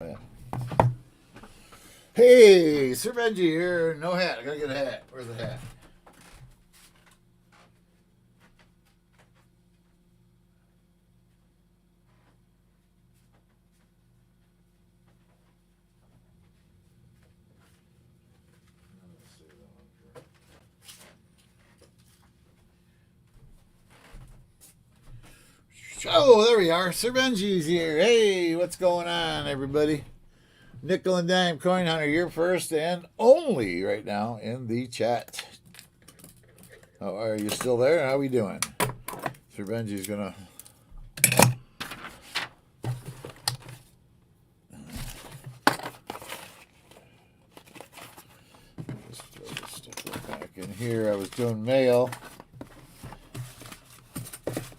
Yeah. Hey, Sir Benji here. No hat. I gotta get a hat. Where's the hat? Oh, there we are. Sir Benji's here. Hey, what's going on, everybody? Nickel and dime coin hunter, you're first and only right now in the chat. Oh, are you still there? How we doing? Sir Benji's gonna. Just throw this stuff right back in here. I was doing mail.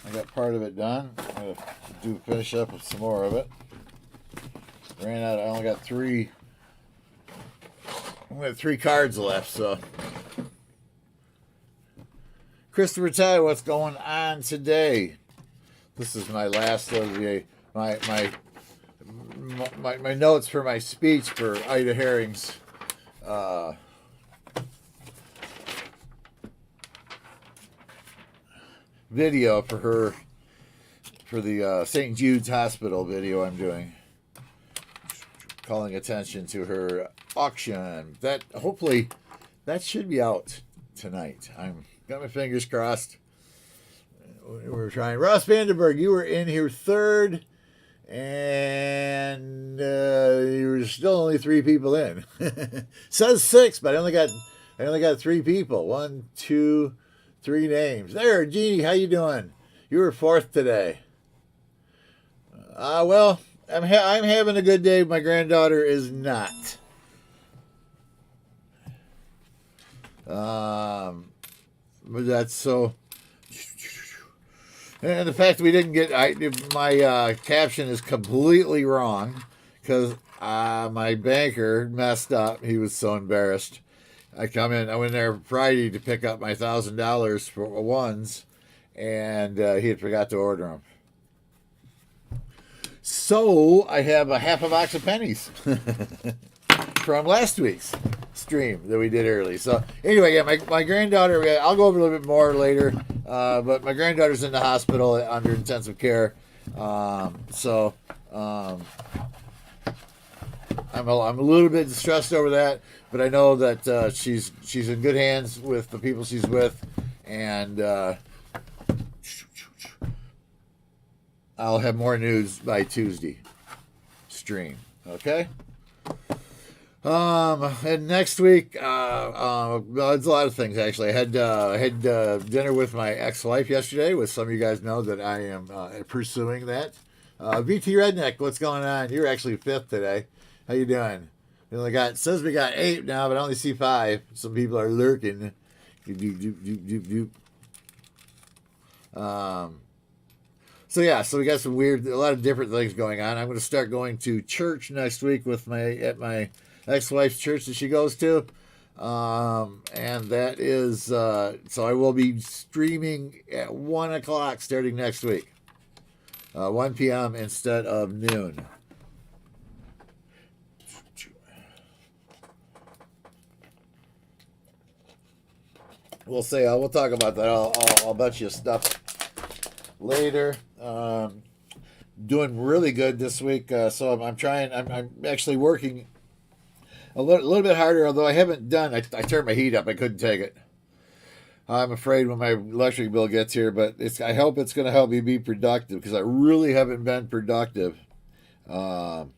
I got part of it done. I'm gonna finish up with some more of it. Ran out. I only got three. We have 3 cards left. So, Christopher Ty, what's going on today? This is my last of the my notes for my speech for Ida Herring's video for the St. Jude's Hospital video I'm doing, calling attention to her auction. That hopefully that should be out tonight. I'm got my fingers crossed. We're trying. Ross Vandenberg, you were in here third, and you were still only 3 people in. Says 6, but I only got 3 people. 1, 2, 3 names. There, Jeannie, how you doing? You were 4th today. Well, I'm having a good day. My granddaughter is not. But that's so. And the fact that we didn't get my caption is completely wrong because my banker messed up. He was so embarrassed. I went there Friday to pick up my $1,000 for ones, and he had forgot to order them. So I have a half a box of pennies from last week's stream that we did early. So anyway, yeah, my granddaughter, I'll go over a little bit more later, but my granddaughter's in the hospital under intensive care. So I'm a little bit distressed over that, but I know that she's in good hands with the people she's with, and I'll have more news by Tuesday stream. Okay. And next week, well, it's a lot of things actually. I had dinner with my ex-wife yesterday. With some of you guys know that I am pursuing that. VT Redneck, what's going on? You're actually 5th today. How you doing? We only got, it says we got 8 now, but I only see 5. Some people are lurking. So yeah, so we got a lot of different things going on. I'm going to start going to church next week at my ex-wife's church that she goes to, and that is so I will be streaming at 1 o'clock starting next week, 1 p.m. instead of noon. We'll see. We'll talk about that. I'll bet you stuff later. Doing really good this week. So I'm trying. I'm actually working a little bit harder. Although I haven't done. I turned my heat up. I couldn't take it. I'm afraid when my electric bill gets here, but I hope it's going to help me be productive because I really haven't been productive. Run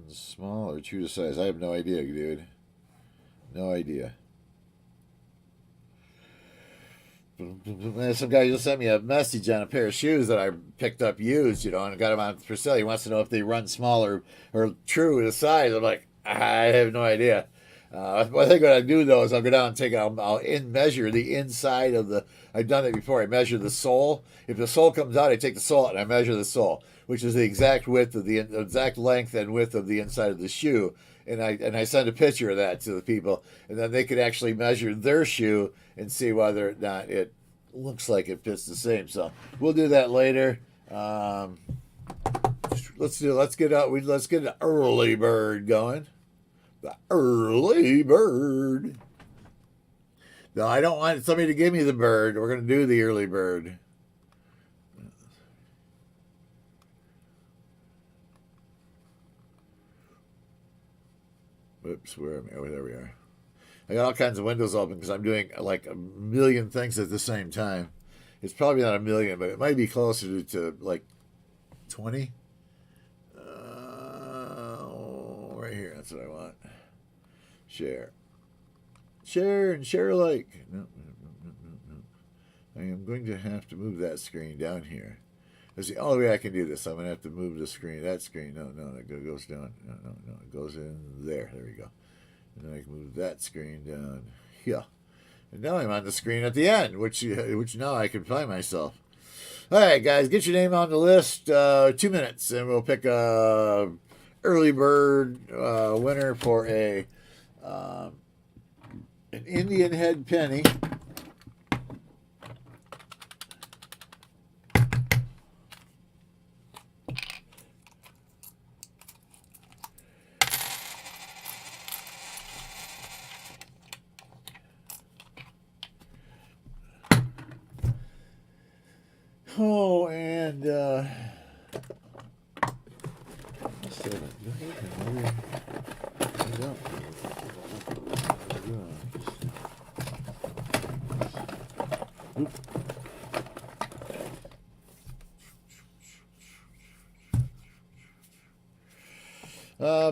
small or true to size? I have no idea, dude. No idea. Some guy just sent me a message on a pair of shoes that I picked up used, and got them on for sale. He wants to know if they run small or true to size. I'm like, I have no idea. I think what I do though is I'll go down and I'll measure the inside of the. I've done it before. I measure the sole. If the sole comes out, I take the sole out and I measure the sole, which is the exact width of the exact length and width of the inside of the shoe. And I send a picture of that to the people, and then they could actually measure their shoe and see whether or not it looks like it fits the same. So we'll do that later. Let's get an early bird going. The early bird. No, I don't want somebody to give me the bird. We're going to do the early bird. Oops, where am I? Oh, there we are. I got all kinds of windows open because I'm doing like a million things at the same time. It's probably not a million, but it might be closer to like 20. Right here. That's what I want. Share. Share and share alike. No. I am going to have to move that screen down here. That's the only way I can do this. I'm going to have to move the screen. That screen. No, it goes down. No. It goes in there. There we go. And then I can move that screen down here. And now I'm on the screen at the end, which now I can find myself. All right, guys, get your name on the list. 2 minutes, and we'll pick a early bird winner for an Indian head penny. Oh, and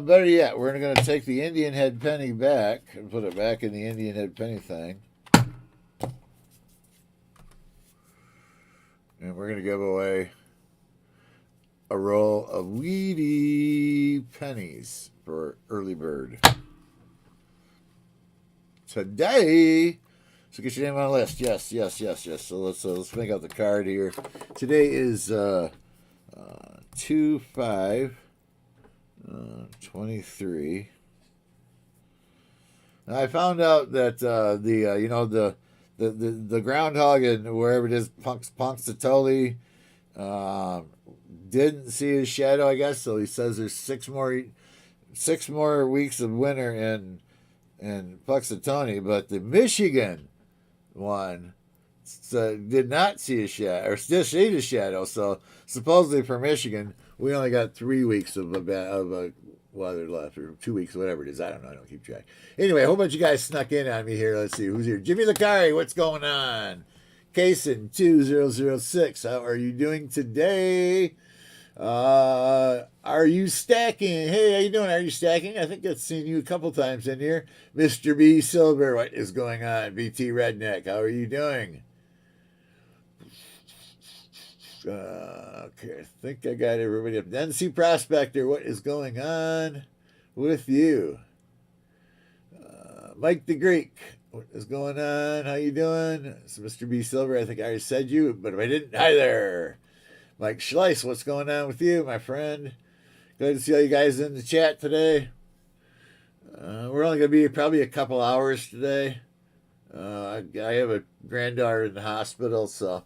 better yet, we're going to take the Indian head penny back and put it back in the Indian head penny thing. And we're going to give away a roll of Wheaties pennies for early bird today. So get your name on the list. Yes. So let's make out the card here. Today is 2/5/23. Now I found out that the groundhog and wherever it is, Punxsutawney, didn't see his shadow, I guess. So he says there's six more weeks of winter in Punxsutawney, but the Michigan one did not see a shadow, or still see the shadow. So supposedly for Michigan, we only got 3 weeks of weather left, or 2 weeks, whatever it is. I don't know. I don't keep track. Anyway, a whole bunch of guys snuck in on me here. Let's see who's here. Jimmy Licari, what's going on? Kason 2006, how are you doing today? Are you stacking? Hey, how you doing? Are you stacking? I think I've seen you a couple times in here. Mr. B Silver, what is going on? BT Redneck, how are you doing? Okay, I think I got everybody up. NC Prospector, what is going on with you? Mike the Greek, what is going on? How you doing? It's Mr. B Silver. I think I already said you, but if I didn't, hi there. Mike Schleiss, what's going on with you, my friend? Glad to see all you guys in the chat today. We're only going to be probably a couple hours today. I have a granddaughter in the hospital, so.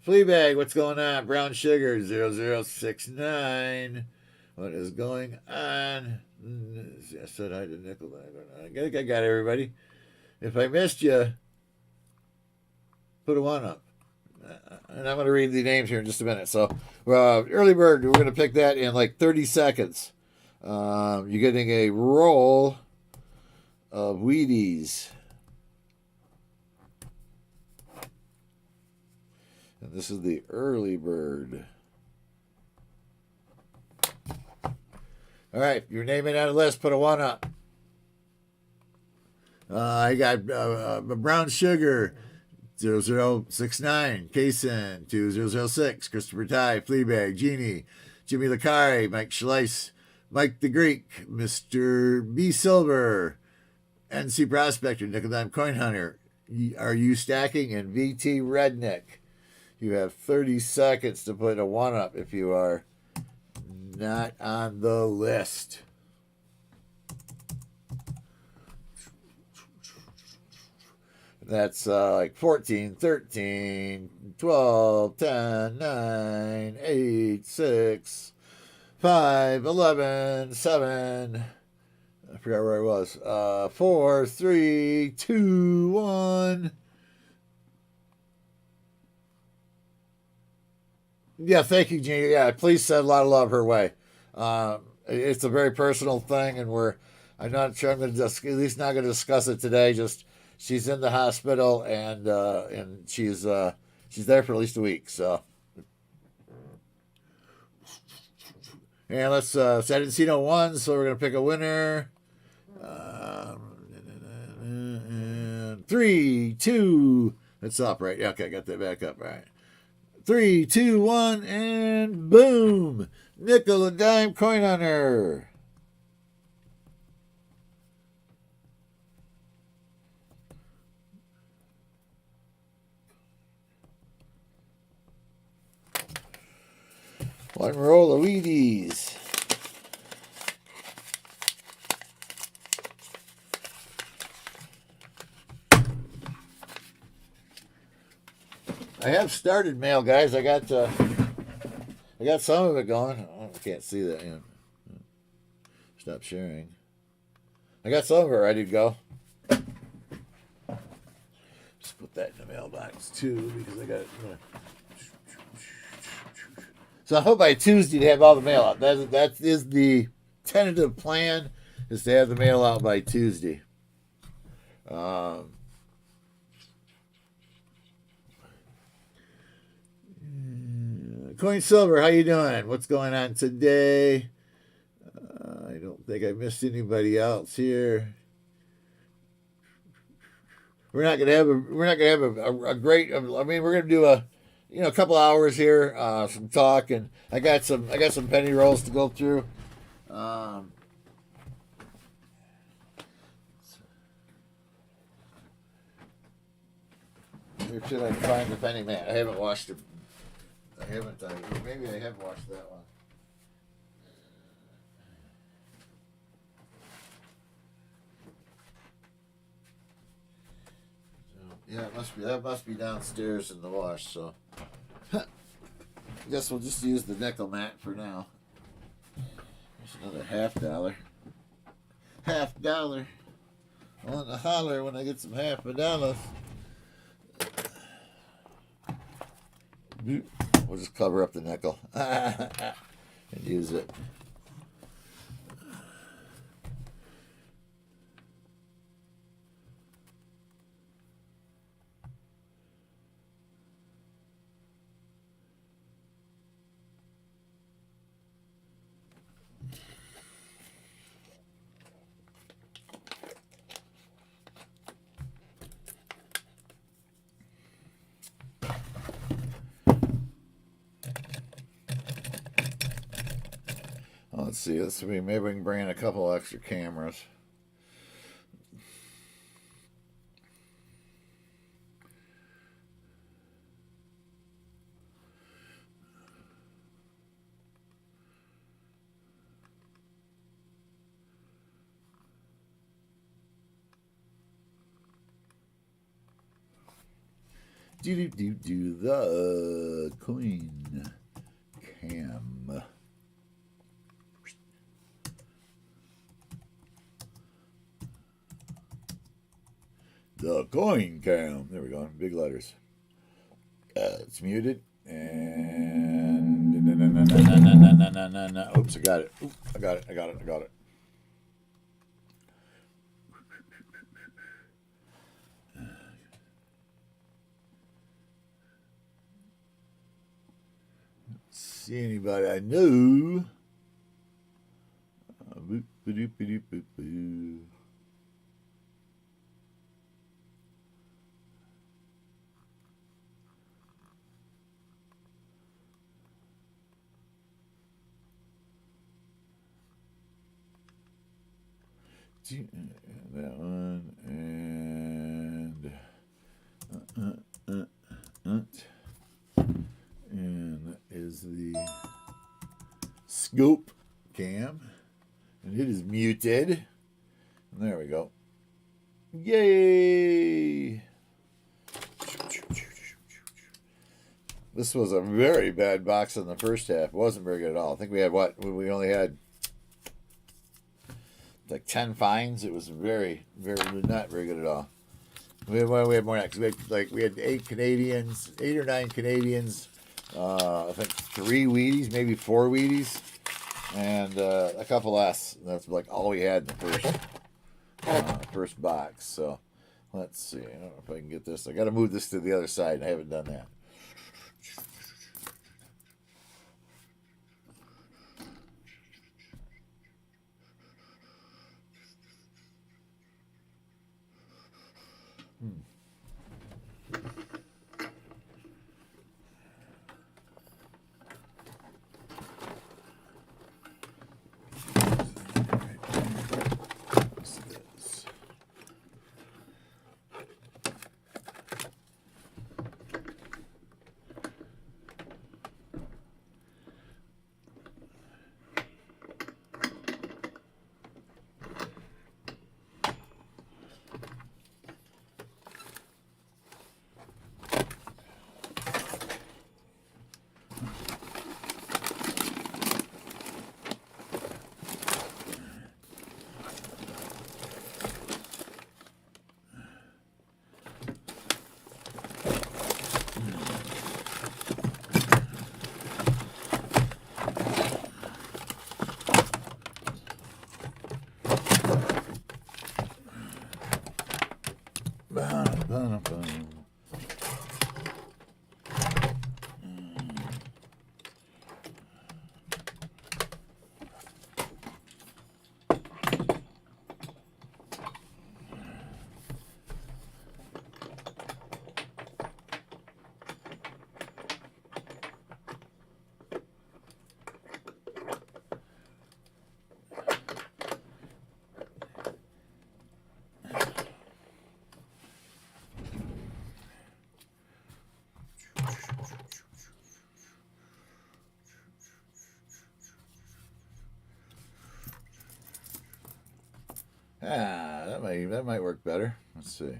Fleabag, what's going on? Brown Sugar 0069. What is going on? I said hi to Nickel. I think I got everybody. If I missed you, put a 1 up. And I'm going to read the names here in just a minute. So, early bird, we're going to pick that in like 30 seconds. You're getting a roll of Wheaties. And this is the early bird. All right, your name ain't on the list. Put a 1 up. I got Brown Sugar 0069, Kason 2006, Christopher Ty, Fleabag, Genie, Jimmy Licari, Mike Schleiss, Mike the Greek, Mr. B Silver, NC Prospector, Nickel Dime Coin Hunter. Are you stacking? And VT Redneck. You have 30 seconds to put a 1 up if you are not on the list. That's like 14, 13, 12, 10, 9, 8, 6, 5, 11, 7. I forgot where I was. 4, 3, 2, 1. Yeah, thank you, Jeannie. Yeah, please send a lot of love her way. It's a very personal thing, and I'm not sure I'm going to at least not going to discuss it today. Just she's in the hospital, and she's there for at least a week. So, and let's. So I didn't see no ones, so we're going to pick a winner. 3, 2. It's up, right? Yeah, okay, I got that back up. All right. 3, 2, 1, and boom! Nickel and dime coin on her. One roll of Wheaties. I have started mail, guys. I got some of it going. Oh, I can't see that. Yeah. Stop sharing. I got some of it ready to go. Just put that in the mailbox too, because I got it. So I hope by Tuesday to have all the mail out. That is the tentative plan, is to have the mail out by Tuesday. Coin Silver, how you doing? What's going on today? I don't think I missed anybody else here. We're not gonna have a great. I mean, we're gonna do a couple hours here, some talk, and I got some penny rolls to go through. Where should I find the penny man? I haven't watched it. Maybe I have watched that one. So, yeah, that must be downstairs in the wash. So, I guess we'll just use the nickel mat for now. There's another $50. $50. I want to holler when I get some $50. We'll just cover up the nickel and use it. Let's see. Maybe we can bring in a couple extra cameras. Do the coin cam. The coin cam. There we go. Big letters. It's muted. And oops, I got it. I got it. See anybody I know? Boop, boop, boop, boop, boop. That one and that is the scope cam, and it is muted. And there we go. Yay! This was a very bad box in the first half. It wasn't very good at all. I think we had what? We only had like 10 finds. It was very, very not very good at all. We had more than that. We had 8 or 9 Canadians. I think 3 Wheaties, maybe 4 Wheaties, and a couple S. That's like all we had in the first box. So let's see. I don't know if I can get this. I got to move this to the other side. I haven't done that. That might work better. Let's see.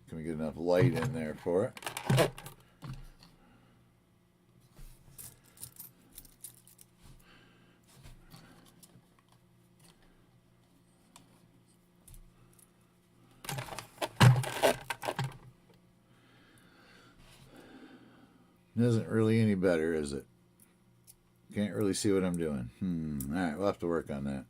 Can we get enough light in there for it? Isn't really any better, is it? Can't really see what I'm doing. All right, we'll have to work on that.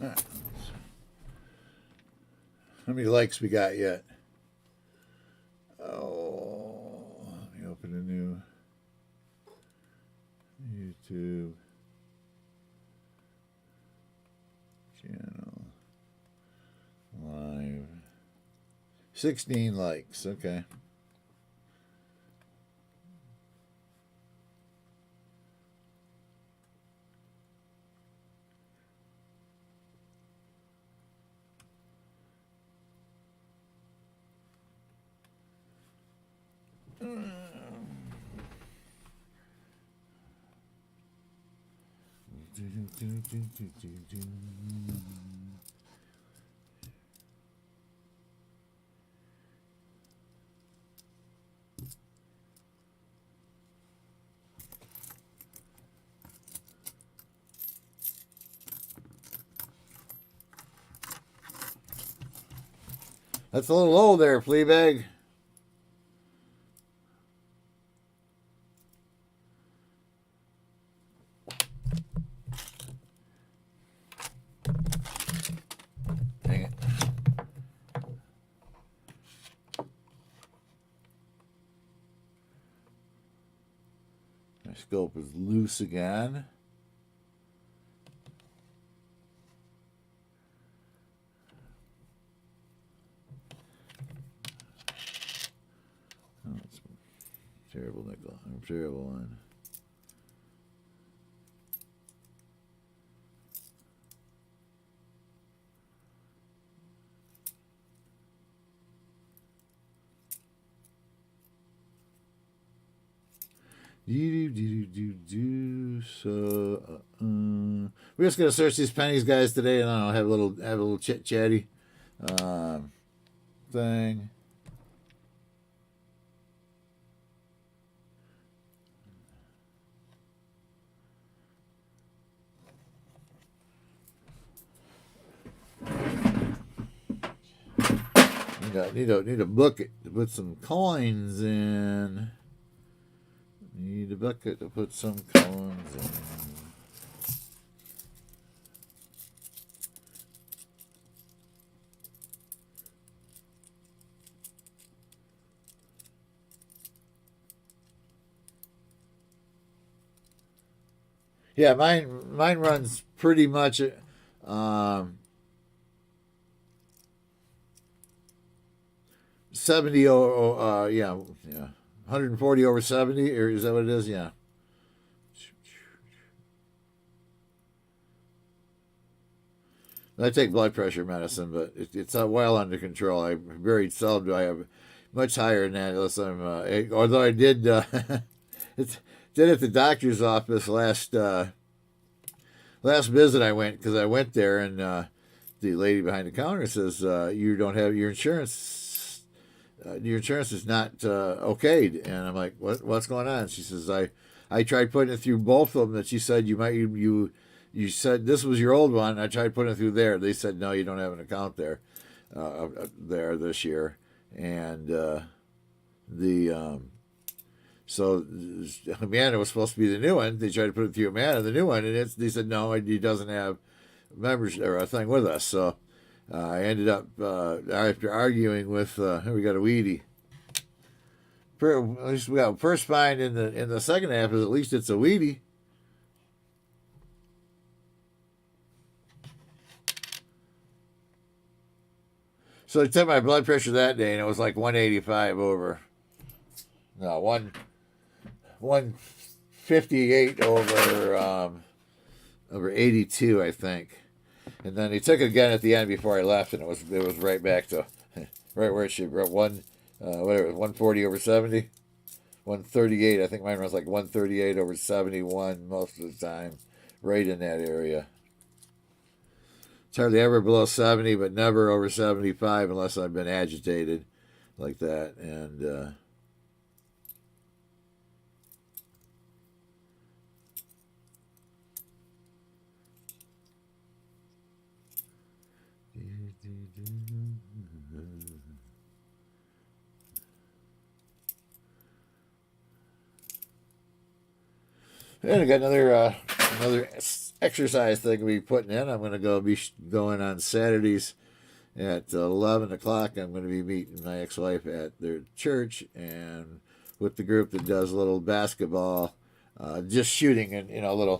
All right. How many likes we got yet? Oh, let me open a new YouTube channel. Live. 16 likes. Okay. That's a little low there, Fleabag. Dang it. My scope is loose again. Oh, it's terrible nickel. I'm terrible on. So we're just gonna search these pennies, guys, today, and I don't know, have a little chit chatty thing. Need a bucket to put some coins in. Need a bucket to put some coins in. Yeah, mine runs pretty much 70 yeah 140 over 70, or is that what it is? Yeah. I take blood pressure medicine, but it's well under control. I very seldom do I have much higher than that, unless I'm. Although I did, did at the doctor's office last visit I went, because I went there, and the lady behind the counter says, "You don't have your insurance. Your insurance is not okayed." And I'm like, "What's going on?" She says, "I tried putting it through both of them. That she said you said this was your old one. I tried putting it through there. They said no, you don't have an account there this year." And so Amanda was supposed to be the new one. They tried to put it through Amanda, the new one, and they said no, he doesn't have membership or a thing with us. So I ended up after arguing with we got a Wheatie. At least we got first find in the second half is at least it's a Wheatie. So I took my blood pressure that day, and it was like 185 over. No, 158 over 82, I think. And then he took it again at the end before I left, and it was right back to right where it should be. 140 over 70, 138. I think mine runs like 138 over 71 most of the time, right in that area. It's hardly ever below 70, but never over 75 unless I've been agitated like that. And and I got another exercise thing to be putting in. I'm going to be going on Saturdays at 11 o'clock. I'm going to be meeting my ex-wife at their church, and with the group that does a little basketball, just shooting, and little.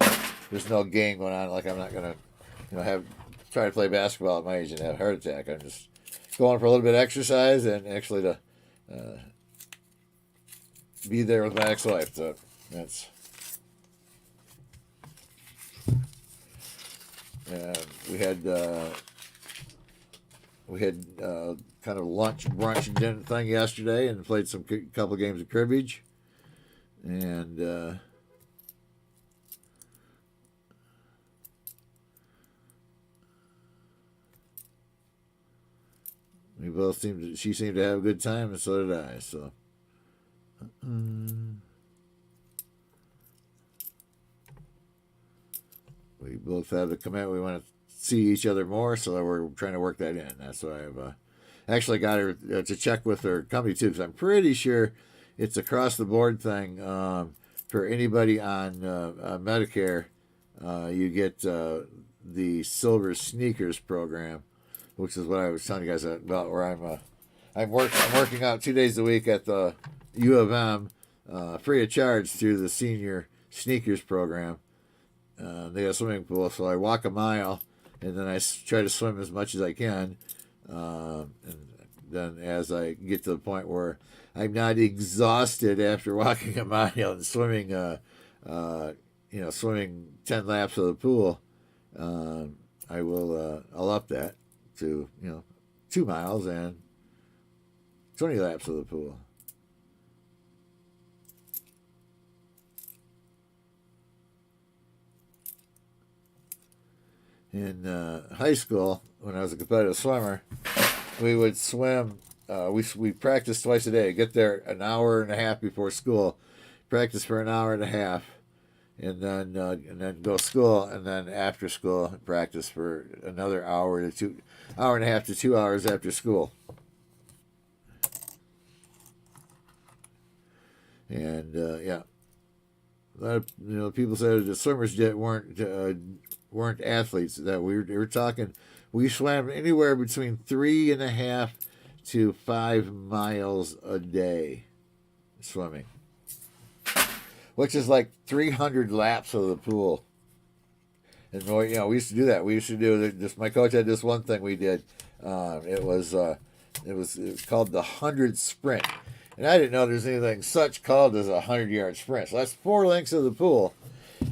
There's no game going on. Like, I'm not going to try to play basketball at my age and have a heart attack. I'm just going for a little bit of exercise and actually to be there with my ex-wife. So that's. We had kind of lunch, brunch, and dinner thing yesterday, and played some couple games of cribbage, and she seemed to have a good time, and so did I. So. We both have the command. We want to see each other more, so we're trying to work that in. That's why I've actually got her to check with her company too, because I'm pretty sure it's across the board thing for anybody on Medicare. You get the Silver Sneakers program, which is what I was telling you guys about. Where I'm working out 2 days a week at the U of M, free of charge through the Senior Sneakers program. They got a swimming pool, so I walk a mile, and then I try to swim as much as I can. And then as I get to the point where I'm not exhausted after walking a mile and swimming, swimming 10 laps of the pool, I'll up that to 2 miles and 20 laps of the pool. in high school, when I was a competitive swimmer, we would swim. We practiced twice a day. Get there an hour and a half before school, practice for an hour and a half, and then go to school, and then after school practice for another hour and a half to 2 hours after school. And yeah, a lot of people said the swimmers weren't athletes. That we were talking. We swam anywhere between 3.5 to 5 miles a day swimming, which is like 300 laps of the pool. And we used to do that. We used to do this. My coach had this one thing we did. It was called the 100 sprint, and I didn't know there's anything such called as a 100-yard sprint. So that's 4 lengths of the pool,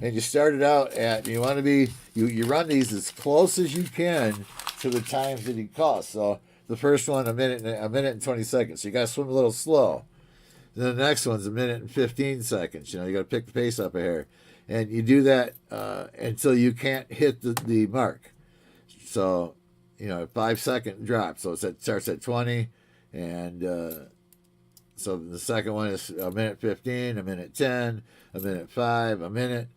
and you started out at you run these as close as you can to the times that he calls. So the first one a minute and 20 seconds. So you got to swim a little slow. Then the next one's a minute and 15 seconds. You got to pick the pace up a hair. And you do that until you can't hit the mark. So, 5-second drop. So it starts at 20. And so the second one is a minute 15, a minute 10, a minute 5, a minute,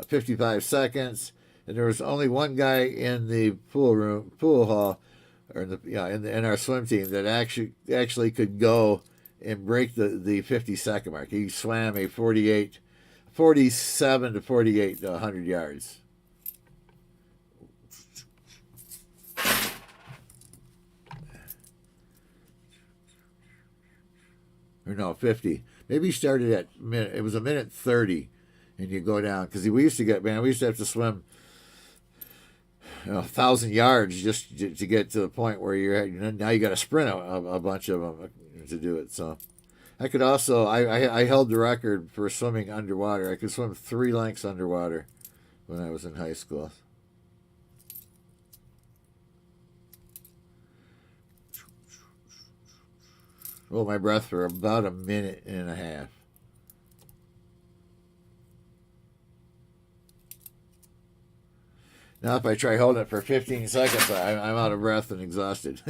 55 seconds. And there was only one guy in the pool hall, or in our swim team that actually could go and break the 50-second mark. He swam a 47 to 48 to 100 yards. Or no, 50. Maybe he started at it was a minute 30, and you go down, because we used to have to swim 1,000 yards just to get to the point where now you got to sprint a bunch of them to do it. So I could also I held the record for swimming underwater. I could swim 3 lengths underwater when I was in high school. Hold my breath for about a minute and a half. Now, if I try holding it for 15 seconds, I'm out of breath and exhausted.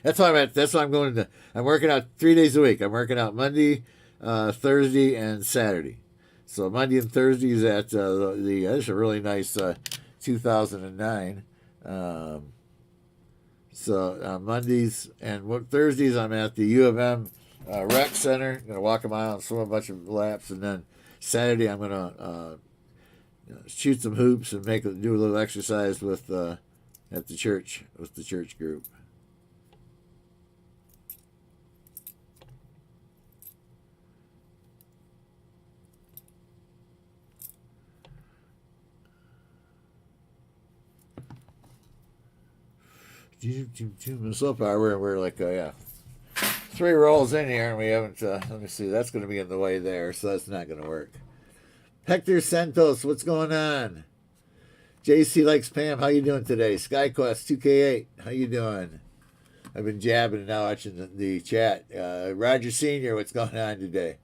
That's why I'm going to. I'm working out 3 days a week. I'm working out Monday, Thursday, and Saturday. So Monday and Thursday is at this is a really nice 2009. So Mondays and Thursdays I'm at the U of M rec center. I'm gonna walk a mile and swim a bunch of laps, and then Saturday I'm gonna shoot some hoops and do a little exercise with at the church with the church group. So far we're like 3 rolls in here, and we haven't. Let me see. That's going to be in the way there, so that's not going to work. Hector Santos, what's going on? JC likes Pam. How you doing today? SkyQuest 2K8, how you doing? I've been jabbing and now watching the chat. Roger Senior, what's going on today?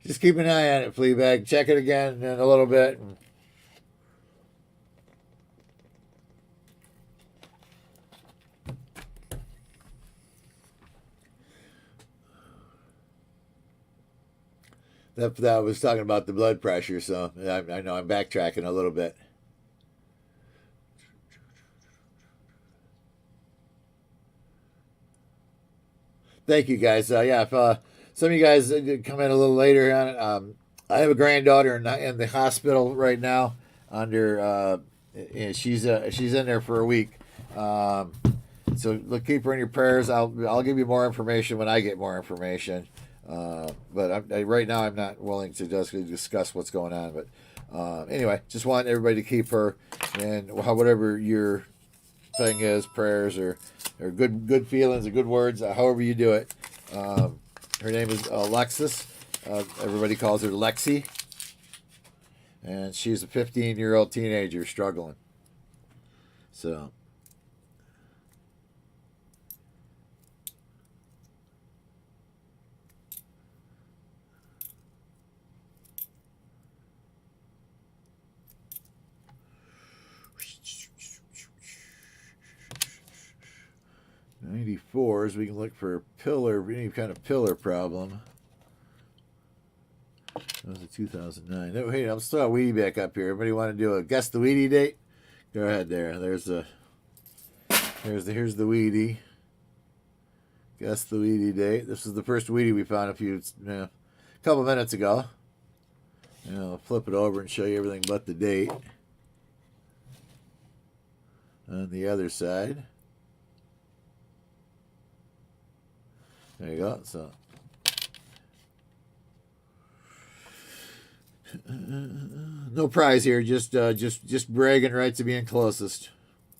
Just keep an eye on it, Fleabag. Check it again in a little bit. That was talking about the blood pressure, so I know I'm backtracking a little bit. Thank you, guys. If some of you guys come in a little later on it, I have a granddaughter in the hospital right now. She's in there for a week. So keep her in your prayers. I'll give you more information when I get more information. But right now I'm not willing to just discuss what's going on. But anyway, just want everybody to keep her, and whatever your thing is, prayers or good feelings or good words, however you do it. Her name is Alexis. Everybody calls her Lexi. And she's a 15-year-old teenager struggling. So. '94s, we can look for a pillar, any kind of pillar problem. That was a 2009. Oh, hey, I'll throw a Wheatie back up here. Everybody want to do a guess the Wheatie date? Go ahead there. Here's the Wheatie. Guess the Wheatie date. This is the first Wheatie we found a couple minutes ago. And I'll flip it over and show you everything but the date. On the other side. There you go. So, no prize here. Just bragging rights of being closest.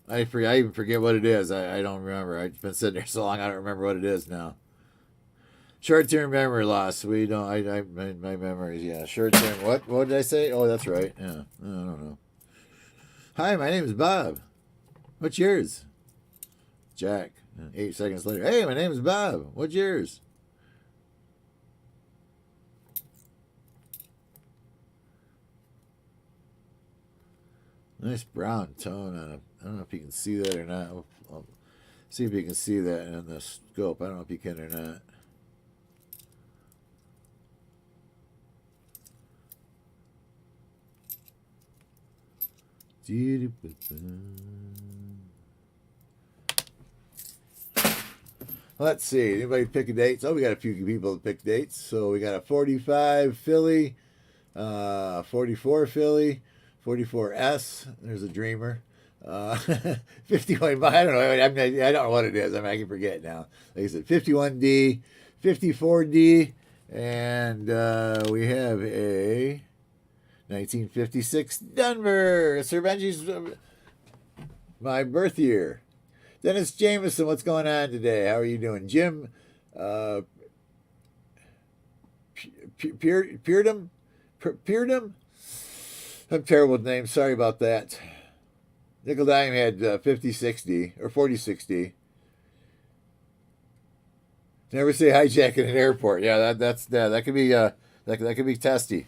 I even forget what it is. I don't remember. I've been sitting there so long. I don't remember what it is now. Short-term memory loss. We don't. My memories. Yeah. Short-term. What did I say? Oh, that's right. Yeah. I don't know. Hi, my name is Bob. What's yours? Jack. 8 seconds later. Hey, my name is Bob. What's yours? Nice brown tone on it. I don't know if you can see that or not. I'll see if you can see that in the scope. I don't know if you can or not. Let's see. Anybody pick a date? So we got a few people that pick dates. So we got a 45 Philly, 44 Philly, 44S. There's a dreamer. 51. I don't know. I don't know what it is. I can forget now. Like I said, 51D, 54D, and we have a 1956 Denver. Sir Benji's my birth year. Dennis Jameson, what's going on today? How are you doing? Jim Peardom? I'm terrible with names. Sorry about that. Nickel Dime had 5060 or 4060. Never say hijack in an airport. Yeah, that could be that could be testy.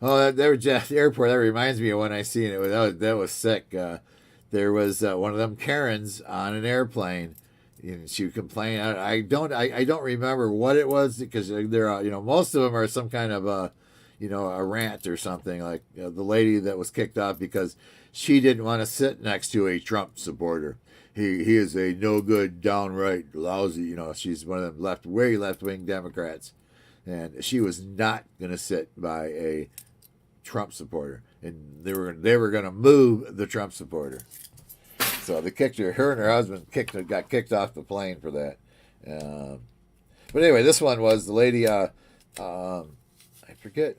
Oh, the airport. That reminds me of when I seen it. That was sick. There was one of them Karens on an airplane, and she complained. I don't remember what it was because there are most of them are some kind of a rant or something like the lady that was kicked off because she didn't want to sit next to a Trump supporter. He is a no good, downright lousy. She's one of them way left wing Democrats, and she was not going to sit by a Trump supporter, and they were going to move the Trump supporter. So they kicked her. Her and her husband got kicked off the plane for that. But anyway, this one was the lady. I forget.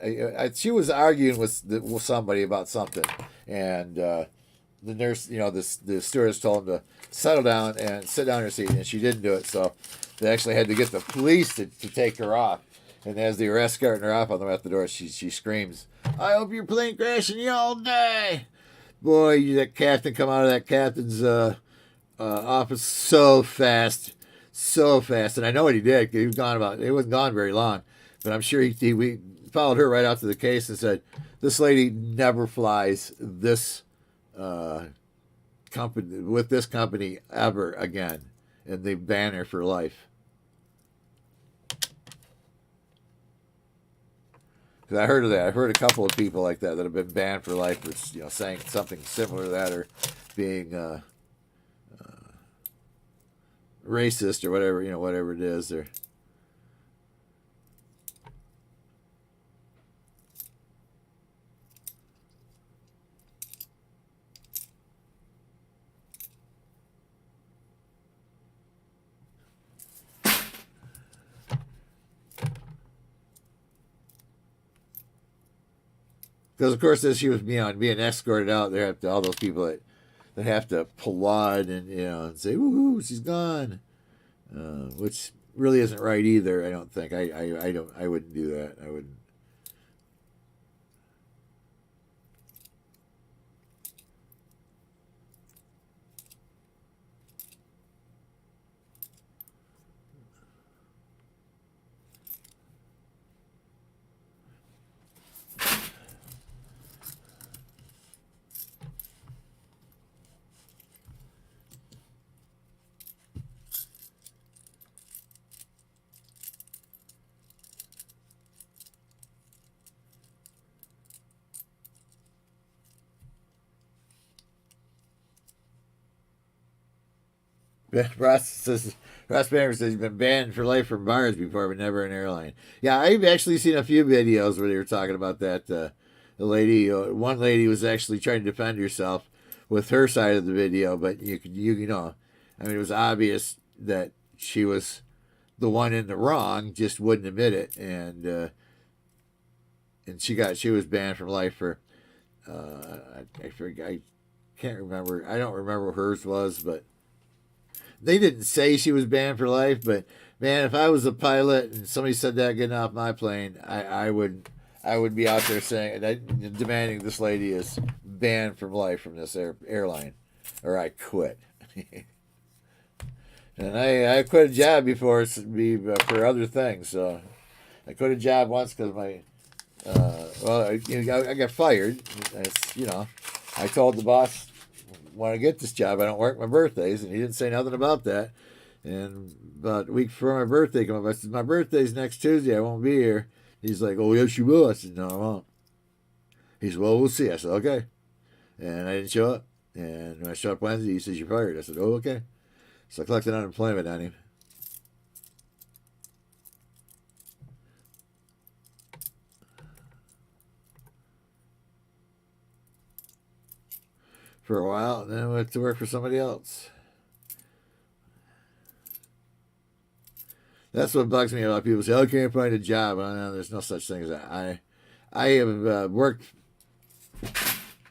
She was arguing with somebody about something, and the nurse, the stewardess told him to settle down and sit down in her seat, and she didn't do it. So they actually had to get the police to take her off. And as they were escorting her off on the way out the door, she screams, "I hope your plane crashes and you all die." Boy, that captain come out of that captain's office so fast. And I know what he did. He wasn't gone very long. But I'm sure we followed her right out to the case and said, this lady never flies this company with this company ever again. And they ban her for life. Because I heard of that. I've heard a couple of people like that have been banned for life for saying something similar to that or being racist or whatever it is. Or of course, as she was being escorted out, there have to all those people that have to applaud and and say, "Woohoo, she's gone," which really isn't right either. I don't think. I wouldn't do that. I wouldn't. Ross Banner says he's been banned for life from bars before, but never an airline. Yeah, I've actually seen a few videos where they were talking about that. The lady, one lady was actually trying to defend herself with her side of the video, but I mean, it was obvious that she was the one in the wrong, just wouldn't admit it, and she was banned from life for I can't remember. I don't remember what hers was, but they didn't say she was banned for life. But man, if I was a pilot and somebody said that getting off my plane, I would be out there saying, demanding this lady is banned from life from this airline, or I quit. And I quit a job before for other things. So I quit a job once because I got fired. I told the boss, when I get this job, I don't work my birthdays, and he didn't say nothing about that. And about a week before my birthday came up, I said, my birthday's next Tuesday, I won't be here. He's like, oh, yes, you will. I said, no, I won't. He said, well, we'll see. I said, okay. And I didn't show up. And when I showed up Wednesday, he says, you're fired. I said, oh, okay. So I collected unemployment on him. For a while, and then I went to work for somebody else. That's what bugs me about people say, I can't find a job. There's no such thing as that. I have worked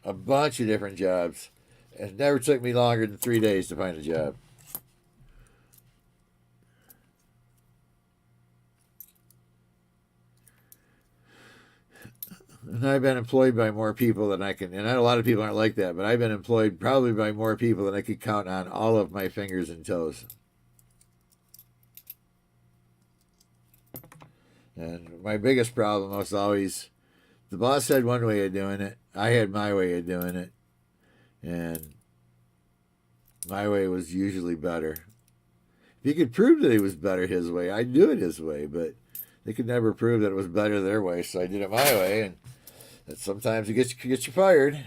a bunch of different jobs. It never took me longer than 3 days to find a job. And I've been employed by more people than I can, and a lot of people aren't like that, but I've been employed probably by more people than I could count on all of my fingers and toes. And my biggest problem was always, the boss had one way of doing it, I had my way of doing it, and my way was usually better. If you could prove that it was better his way, I'd do it his way, but they could never prove that it was better their way, so I did it my way, and sometimes it gets you fired.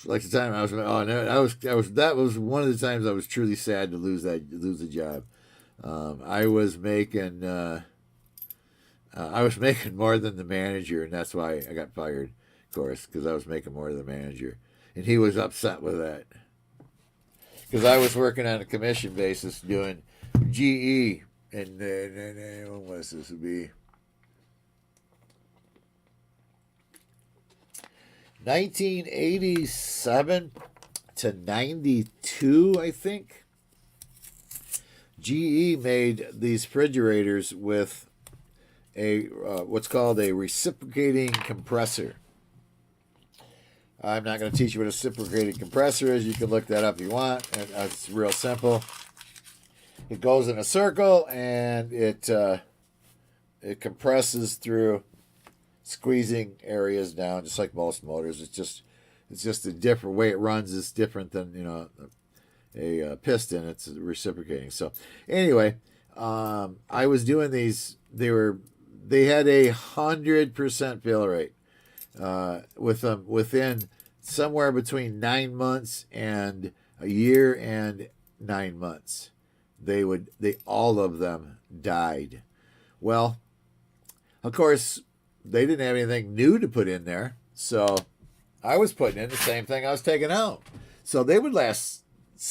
Like the time that was one of the times I was truly sad to lose the job. I was making more than the manager, and that's why I got fired, of course, because I was making more than the manager, and he was upset with that. Because I was working on a commission basis doing GE, and when was this? Would be 1987 to 92, I think. GE made these refrigerators with a what's called a reciprocating compressor. I'm not going to teach you what a reciprocating compressor is. You can look that up if you want. It's real simple. It goes in a circle, and it compresses through squeezing areas down, just like most motors. It's just a different way it runs is different than a piston. It's reciprocating. So anyway, I was doing these. They had 100% fill rate. With them within somewhere between 9 months and a year and 9 months, all of them died. Well, of course, they didn't have anything new to put in there, so I was putting in the same thing I was taking out. So they would last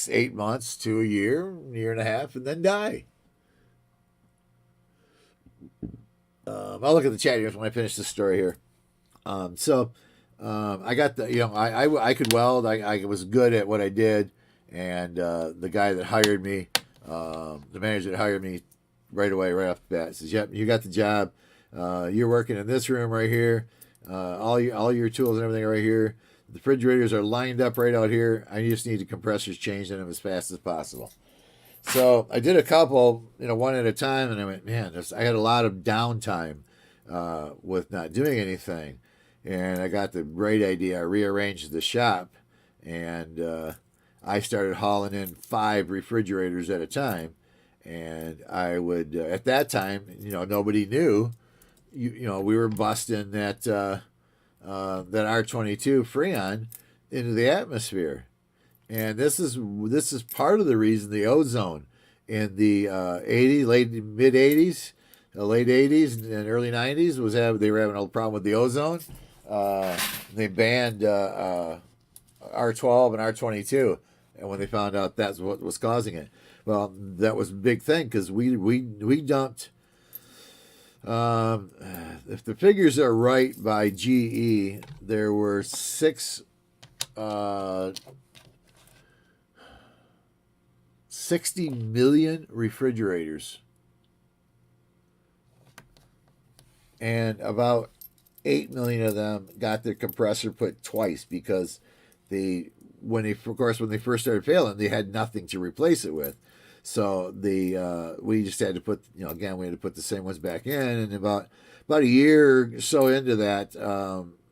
8 months to a year and a half, and then die. I'll look at the chat here when I finish this story here. I got the, I could weld. I was good at what I did, and the guy that hired me, the manager that hired me, right away, right off the bat, says, "Yep, you got the job. You're working in this room right here. All your tools and everything are right here. The refrigerators are lined up right out here. I just need the compressors changed in them as fast as possible." So I did a couple, one at a time, and I went, man, I had a lot of downtime with not doing anything. And I got the great idea. I rearranged the shop, and I started hauling in 5 refrigerators at a time. And I would, at that time, nobody knew, we were busting that R22 Freon into the atmosphere. And this is part of the reason the ozone in the mid 80s, late 80s and early 90s they were having a problem with the ozone. They banned R12 and R22, and when they found out that's what was causing it, well, that was a big thing because we dumped. If the figures are right by GE, there were 60 million refrigerators, and about 8 million of them got their compressor put twice because when they first started failing, they had nothing to replace it with. So we just had to put, we had to put the same ones back in, and about a year or so into that,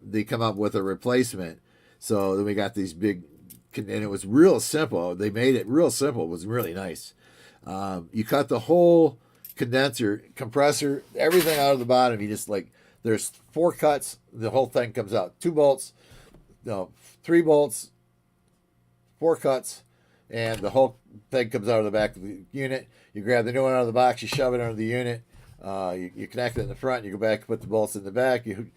they come up with a replacement. So then we got these big, and it was real simple. They made it real simple. It was really nice. You cut the whole condenser, compressor, everything out of the bottom. You just there's 4 cuts. The whole thing comes out. 2 bolts, 3 bolts, 4 cuts, and the whole thing comes out of the back of the unit. You grab the new one out of the box, you shove it under the unit, you connect it in the front, you go back and put the bolts in the back, you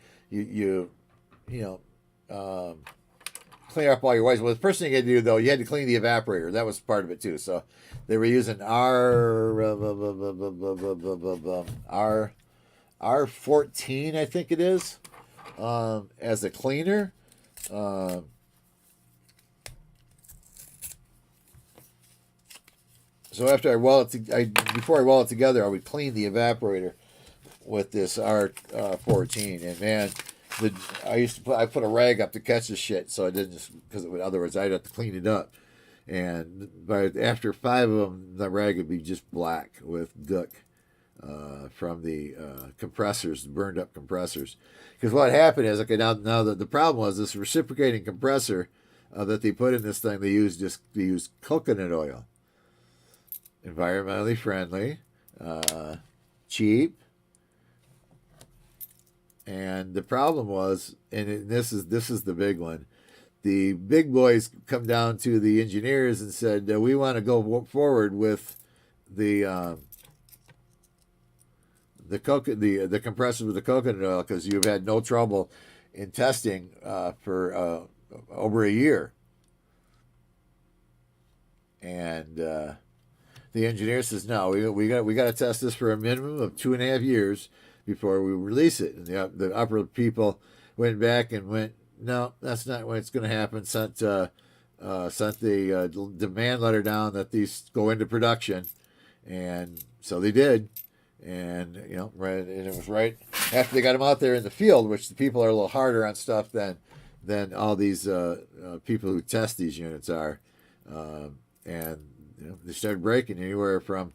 clean up all your wires. Well, the first thing you had to do, though, you had to clean the evaporator. That was part of it, too. So they were using R14, I think it is, as a cleaner. So after before I weld it together, I would clean the evaporator with this R14, and man, I put a rag up to catch the shit, so I didn't, because otherwise I'd have to clean it up. And after 5 of them, the rag would be just black with gook from the compressors, burned up compressors. Because what happened is, now the problem was this reciprocating compressor that they put in this thing. They used coconut oil. Environmentally friendly, cheap, and the problem was, and this is the big one, the big boys come down to the engineers and said, we want to go forward with the compressor with the coconut oil because you've had no trouble in testing for over a year, and the engineer says, no, we got to test this for a minimum of 2.5 years before we release it. And the upper people went back and went, no, that's not what's going to happen. Sent the demand letter down that these go into production, and so they did. And and it was right after they got them out there in the field, which the people are a little harder on stuff than all these people who test these units are, and they started breaking anywhere from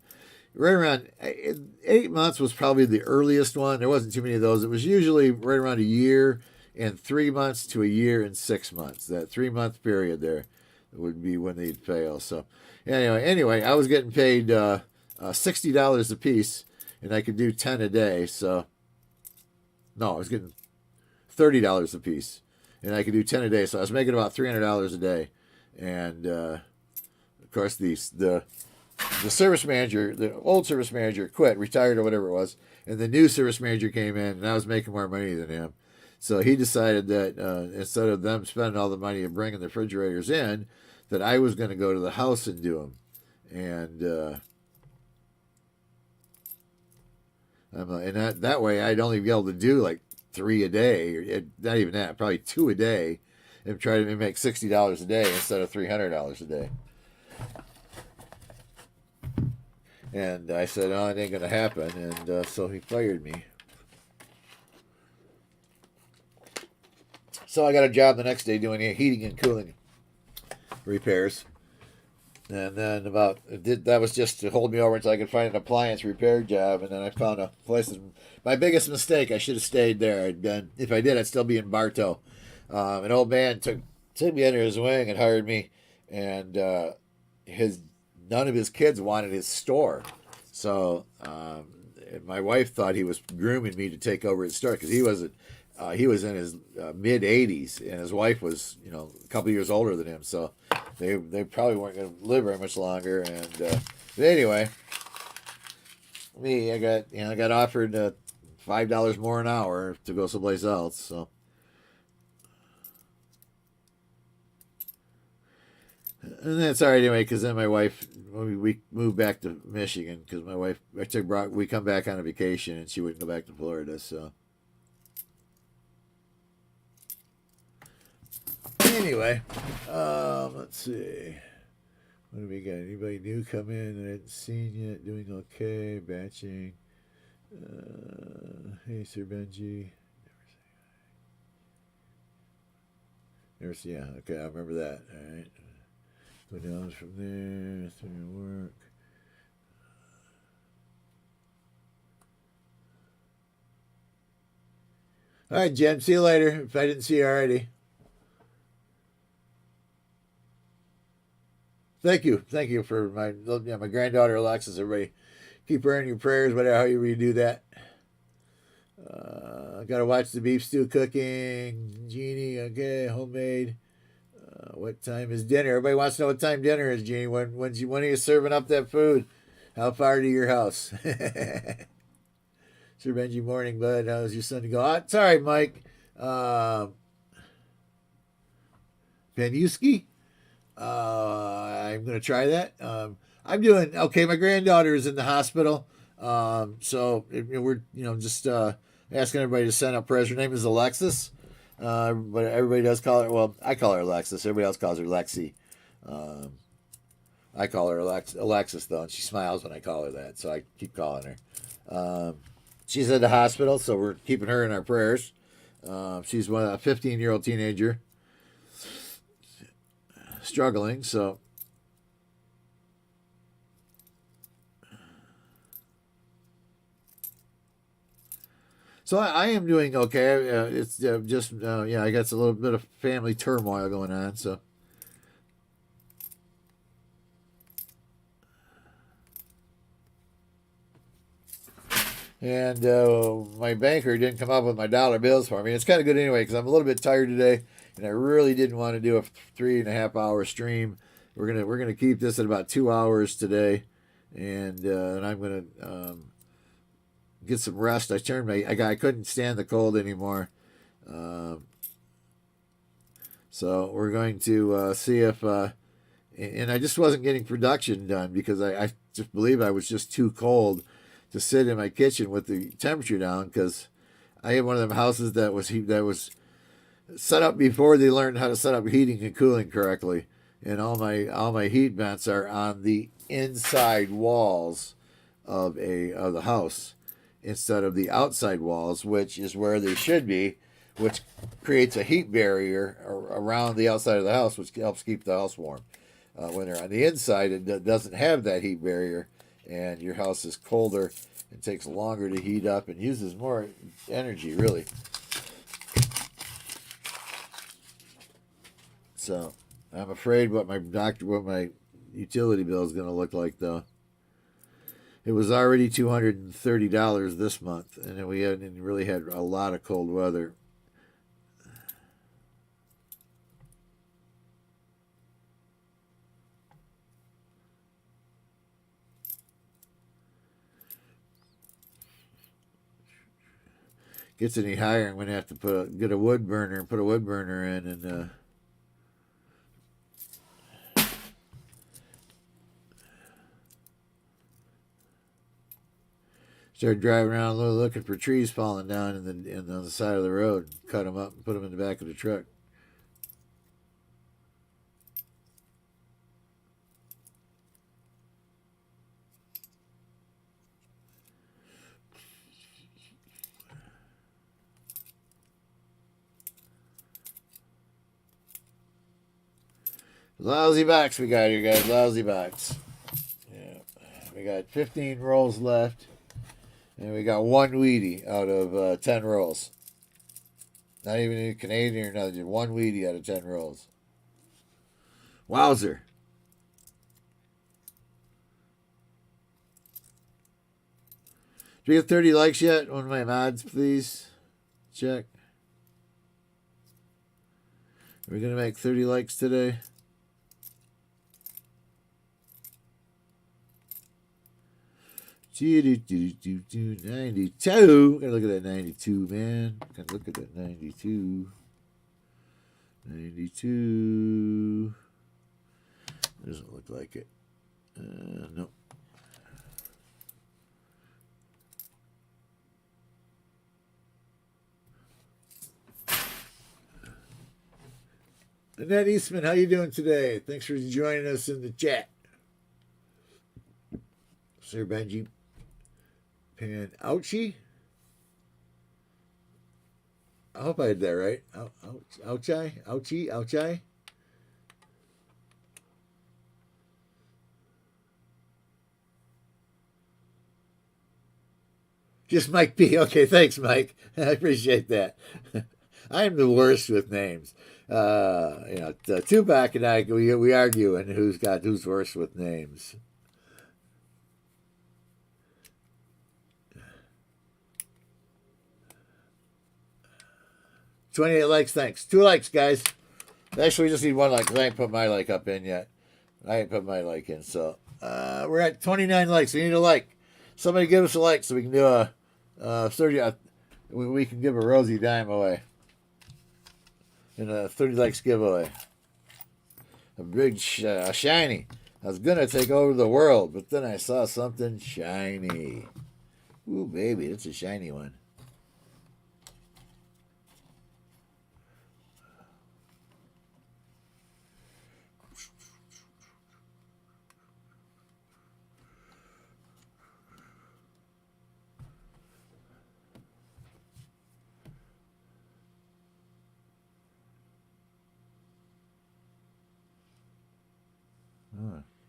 right around 8 months was probably the earliest one. There wasn't too many of those. It was usually right around a year and 3 months to a year and 6 months. That 3-month period there would be when they'd fail. So anyway, I was getting paid $60 a piece, and I could do 10 a day. So no, I was getting $30 a piece, and I could do 10 a day. So I was making about $300 a day, and of course, the service manager, the old service manager, quit, retired, or whatever it was, and the new service manager came in, and I was making more money than him. So he decided that instead of them spending all the money and bringing the refrigerators in, that I was going to go to the house and do them. And that way I'd only be able to do like 3 a day, or not even that, probably 2 a day, and try to make $60 a day instead of $300 a day. And I said, "Oh, it ain't gonna happen," and so he fired me. So I got a job the next day doing heating and cooling repairs. And then that was just to hold me over until I could find an appliance repair job. And then I found a place. My biggest mistake, I should have stayed there. If I did, I'd still be in Bartow. An old man took me under his wing and hired me. And none of his kids wanted his store. So my wife thought he was grooming me to take over his store because he was in his mid 80s, and his wife was, a couple years older than him. So they probably weren't going to live very much longer. And but anyway, I got offered $5 more an hour to go someplace else. So. And that's all right anyway, because then my wife, we moved back to Michigan because my wife, we come back on a vacation and she wouldn't go back to Florida. So anyway, let's see. What do we got? Anybody new come in that I hadn't seen yet? Doing okay, batching. Hey, Sir Benji. Never see. Yeah, okay, I remember that. All right. Go down from there through your work. All right, Jen. See you later. If I didn't see you already. Thank you for my granddaughter Alexis. Everybody, keep her in your prayers, whatever however you do that. I gotta watch the beef stew cooking. Jeannie, okay, homemade. What time is dinner? Everybody wants to know what time dinner is, Jeannie. When are you serving up that food? How far to your house? Sir Benji, morning, bud. How's your son to go? Oh, sorry, Mike. Panuski? I'm going to try that. I'm doing okay. My granddaughter is in the hospital. So we're, just asking everybody to send up prayers. Her name is Alexis. But everybody does call her, well, I call her Alexis. Everybody else calls her Lexi. I call her Alexis, though, and she smiles when I call her that, so I keep calling her. She's in the hospital, so we're keeping her in our prayers. She's a 15-year-old teenager struggling, so. So I am doing okay. It's just, I got a little bit of family turmoil going on, so. And my banker didn't come up with my dollar bills for me. It's kind of good anyway because I'm a little bit tired today, and I really didn't want to do a 3.5 hour stream. We're gonna keep this at about 2 hours today, and I'm gonna get some rest. I couldn't stand the cold anymore, so we're going to see if. And I just wasn't getting production done because I just believe I was just too cold to sit in my kitchen with the temperature down because I had one of them houses that was set up before they learned how to set up heating and cooling correctly, and all my heat vents are on the inside walls of the house instead of the outside walls, which is where they should be, which creates a heat barrier around the outside of the house, which helps keep the house warm. When they're on the inside, it doesn't have that heat barrier, and your house is colder and takes longer to heat up and uses more energy, really. So I'm afraid what my utility bill is going to look like, though. It was already $230 this month, and then we hadn't really had a lot of cold weather. gets any higher, I'm going to have to get a wood burner and put a wood burner in and start driving around looking for trees falling down on the side of the road. Cut them up and put them in the back of the truck. Lousy box we got here, guys. Lousy box. Yeah. We got 15 rolls left. And we got one Wheatie out of 10 rolls. Not even in Canadian or nothing. Just one Wheatie out of 10 rolls. Wowzer. Do we get 30 likes yet? One of my mods, please. Check. Are we going to make 30 likes today? Do 92. Gotta look at that 92, man. Gotta look at that 92. 92. Doesn't look like it. Nope. Annette Eastman, how you doing today? Thanks for joining us in the chat. Sir Benji. Pan Ouchie? I hope I did that right. Ouchie? Ouchie? Ouchie? Just Mike P. Okay, thanks, Mike. I appreciate that. I am the worst with names. Tupac and I, we arguing who's worse with names. 28 likes, thanks. 2 likes, guys. Actually, we just need 1 like, because I ain't put my like up in yet. I ain't put my like in, so we're at 29 likes. We need a like. Somebody give us a like so we can do a 30. We can give a Rosie dime away in a 30 likes giveaway. A big shiny. I was gonna take over the world, but then I saw something shiny. Ooh, baby, it's a shiny one.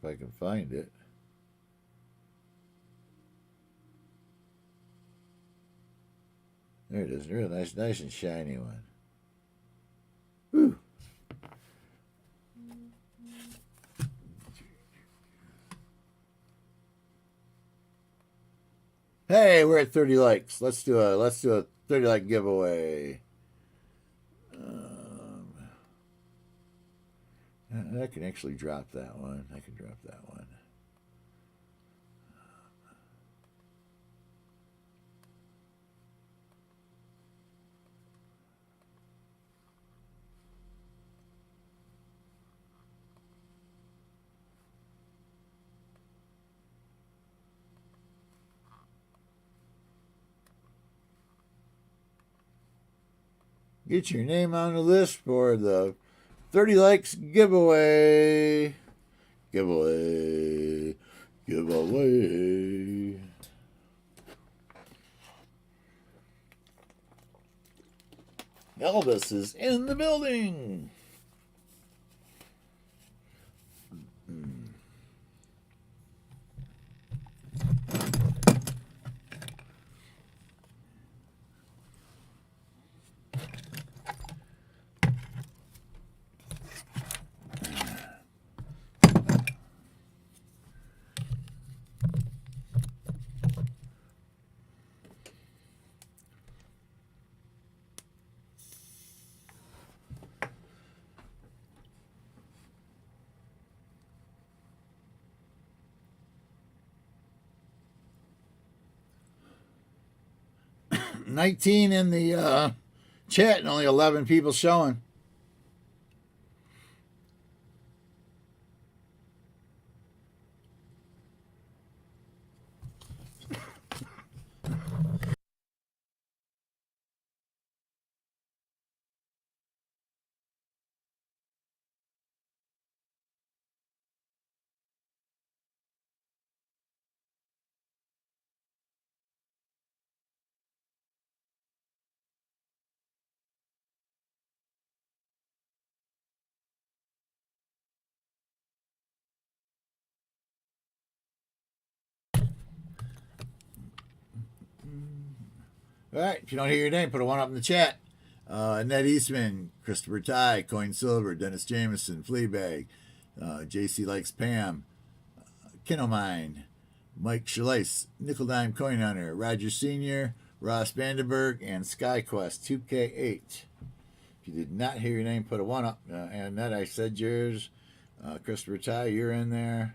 If I can find it. There it is. Real nice and shiny one. Woo. Hey, we're at 30 likes. Let's do a 30 like giveaway. I can actually drop that one. I can drop that one. Get your name on the list for the 30 likes giveaway. Giveaway. Giveaway. Elvis is in the building. 19 in the chat and only 11 people showing. All right, if you don't hear your name, put a 1 up in the chat. Ned Eastman, Christopher Ty, Coin Silver, Dennis Jameson, Fleabag, JC Likes Pam, Kinomine, Mike Shalais, Nickel Dime Coin Hunter, Roger Sr., Ross Vandenberg, and SkyQuest 2K8. If you did not hear your name, put a 1 up. And Ned, I said yours. Christopher Ty, you're in there.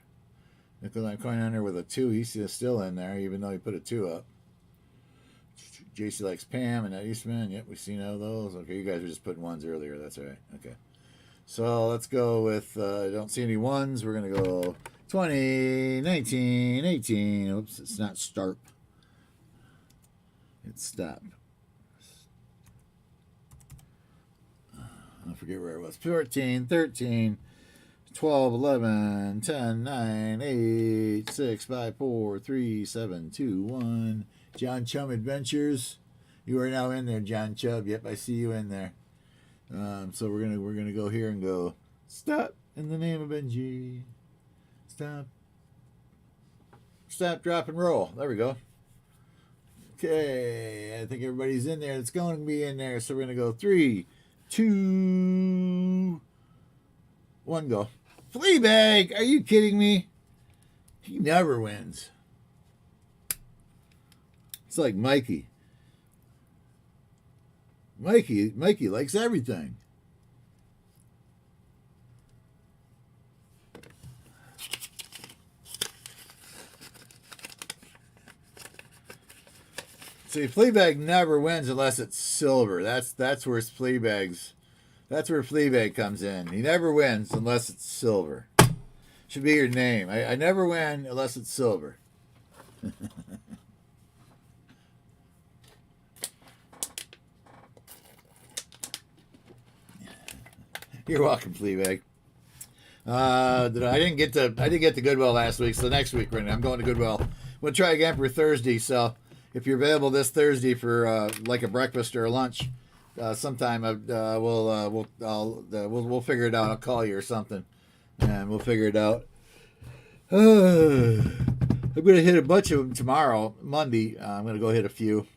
Nickel Dime Coin Hunter with a 2. He's still in there, even though he put a 2 up. JC Likes Pam and Eastman. Yep, we've seen all those. Okay, you guys were just putting 1s earlier. That's all right. Okay. So let's go with, I don't see any 1s. We're going to go 20, 19, 18. Oops, it's not start. It's stop. I forget where it was. 14, 13, 12, 11, 10, 9, 8, 6, 5, 4, 3, 7, 2, 1. John Chum Adventures. You are now in there, John Chubb. Yep, I see you in there. So we're gonna go here and go stop in the name of Benji. Stop. Stop, drop, and roll. There we go. Okay, I think everybody's in there. It's going to be in there. So we're gonna go 3, 2, 1, go. Fleabag, are you kidding me? He never wins. It's like Mikey. Mikey likes everything. See, Fleabag never wins unless it's silver. That's where Fleabag's. That's where Fleabag comes in. He never wins unless it's silver. Should be your name. I never win unless it's silver. You're welcome, Fleabag. I didn't get to Goodwill last week, so next week I'm going to Goodwill. We'll try again for Thursday. So if you're available this Thursday for like a breakfast or a lunch, sometime we'll figure it out. I'll call you or something, and we'll figure it out. I'm gonna hit a bunch of them tomorrow, Monday. I'm gonna go hit a few,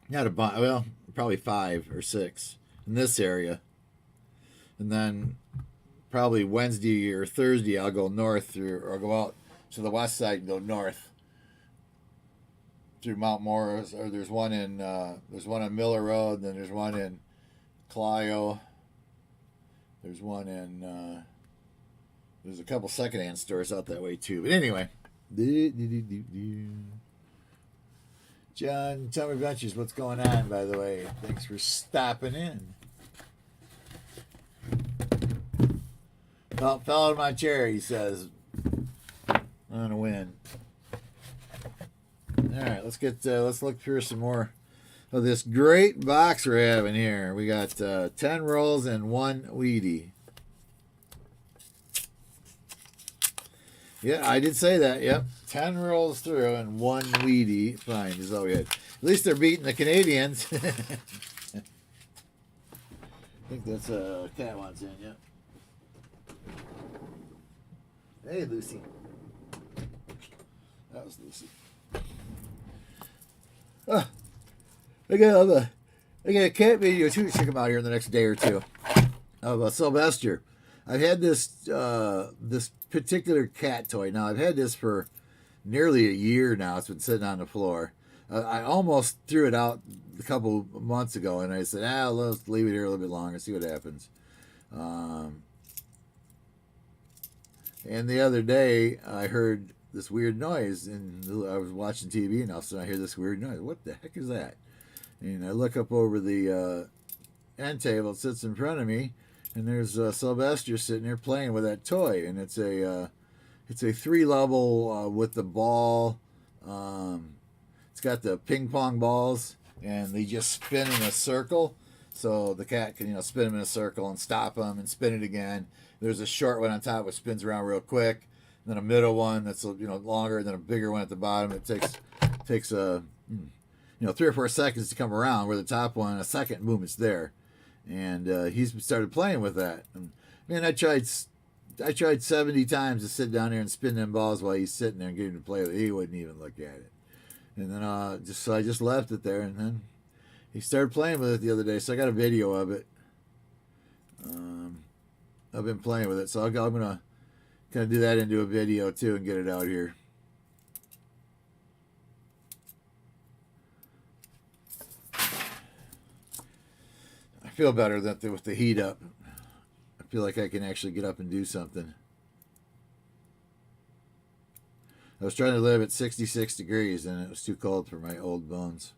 not a bunch. Well, probably 5 or 6 in this area. And then probably Wednesday or Thursday, I'll go north through, or go out to the west side and go north through Mount Morris. Or there's one on Miller Road, and then there's one in Clio. There's one in, there's a couple secondhand stores out that way too. But anyway. John, tell me Adventures, what's going on, by the way? Thanks for stopping in. Well, fell out of my chair, he says. I'm gonna win. All right, let's look through some more of this great box we're having here. We got 10 rolls and 1 Wheatie. Yeah, I did say that. Yep, 10 rolls through and 1 Wheatie. Fine, is all we had. At least they're beating the Canadians. I think that's cat wants in. Yep. Hey, Lucy. That was Lucy. I got a cat video too. Check them out here in the next day or two of Sylvester. I've had this this particular cat toy. Now I've had this for nearly a year now. It's been sitting on the floor. I almost threw it out a couple months ago, and I said, let's leave it here a little bit longer, see what happens. And the other day, I heard this weird noise, and I was watching TV, and all of a sudden I hear this weird noise. What the heck is that? And I look up over the end table. It sits in front of me, and there's Sylvester sitting there playing with that toy. And it's a 3-level with the ball. It's got the ping pong balls, and they just spin in a circle. So the cat can spin them in a circle and stop them and spin it again. There's a short one on top which spins around real quick. And then a middle one that's longer, and then a bigger one at the bottom. It takes 3 or 4 seconds to come around. Where the top one, a second, boom, it's there. And he's started playing with that. And man, I tried 70 times to sit down there and spin them balls while he's sitting there and getting to play with it. He wouldn't even look at it. And then I just left it there, and then he started playing with it the other day. So I got a video of it. I've been playing with it, so I'm gonna kind of do that into a video too and get it out here. I feel better with the heat up. I feel like I can actually get up and do something. I was trying to live at 66 degrees, and it was too cold for my old bones.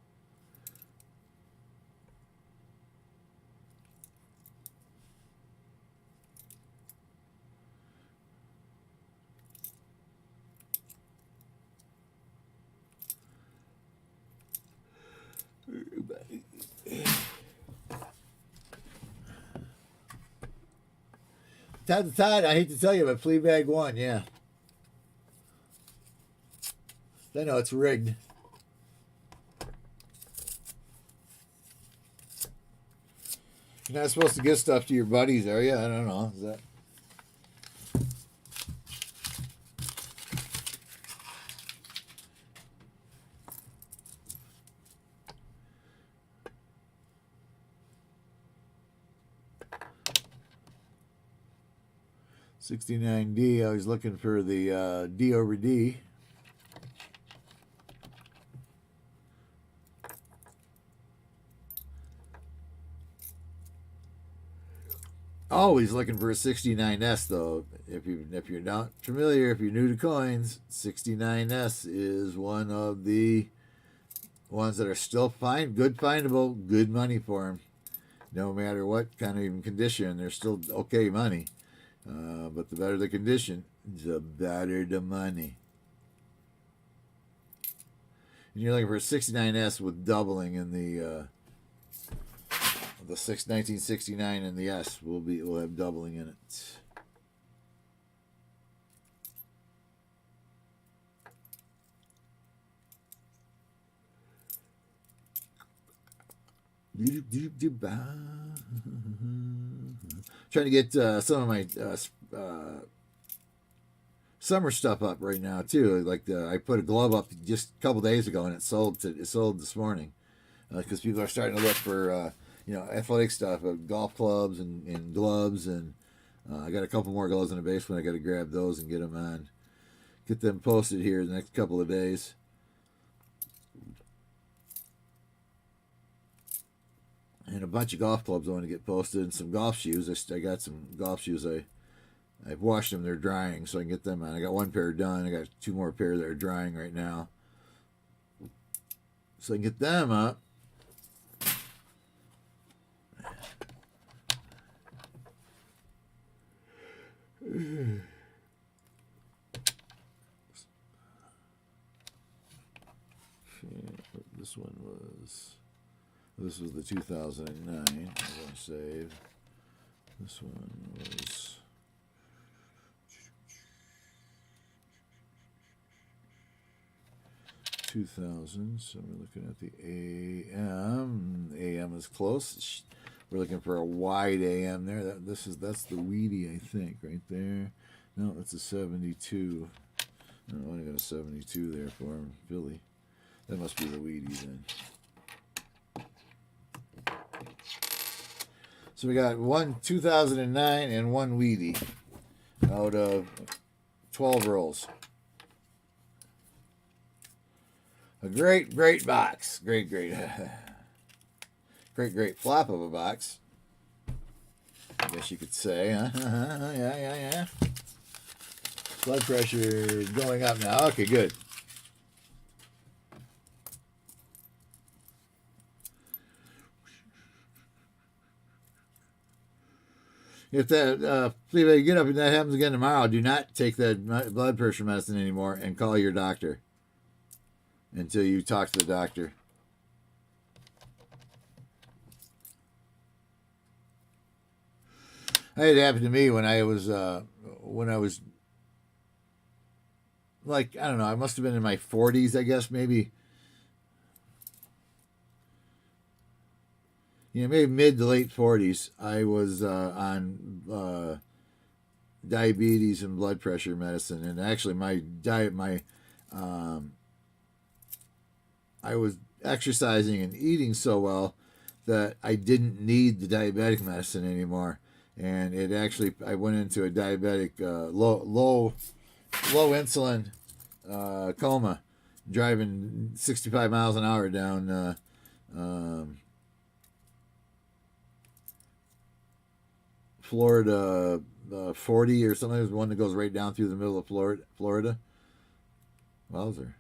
Todd, I hate to tell you, but Fleabag won, yeah. I know it's rigged. You're not supposed to give stuff to your buddies, are you? I don't know. Is that... $69D. I was looking for the D over D. Always looking for a 69S though. If you're not familiar, if you're new to coins, 69S is one of the ones that are still good findable, good money for them. No matter what kind of even condition, they're still okay money. But the better the condition, the better the money. And you're looking for a 69S with doubling in the 1969 and the S will have doubling in it. Trying to get some of my summer stuff up right now too. Like I put a glove up just a couple days ago, and it sold this morning because people are starting to look for athletic stuff, golf clubs and gloves, and I got a couple more gloves in the basement. I got to grab those and get them posted here the next couple of days. And a bunch of golf clubs I want to get posted, and some golf shoes. I got some golf shoes. I've washed them. They're drying, so I can get them on. I got one pair done. I got 2 more pair that are drying right now, so I can get them up. This was the 2009. I'm going to save. This one was 2000. So we're looking at the AM. AM is close. We're looking for a wide AM there. That's the Wheatie, I think, right there. No, that's a 72. I only got a 72 there for him, Philly. That must be the Wheatie then. So we got one 2009 and one Wheatie out of 12 rolls. A great box. Great flop of a box. I guess you could say, huh? Yeah. Blood pressure going up now. Okay, good. If that, if you get up and that happens again tomorrow, do not take that blood pressure medicine anymore and call your doctor until you talk to the doctor. It happened to me when I was like, I don't know, I must have been in my 40s, I guess, maybe. Maybe mid to late 40s. I was on diabetes and blood pressure medicine, and actually I was exercising and eating so well that I didn't need the diabetic medicine anymore. And it actually, I went into a diabetic low insulin coma, driving 65 miles an hour down Florida 40 or something. There's one that goes right down through the middle of Florida. Wowzer.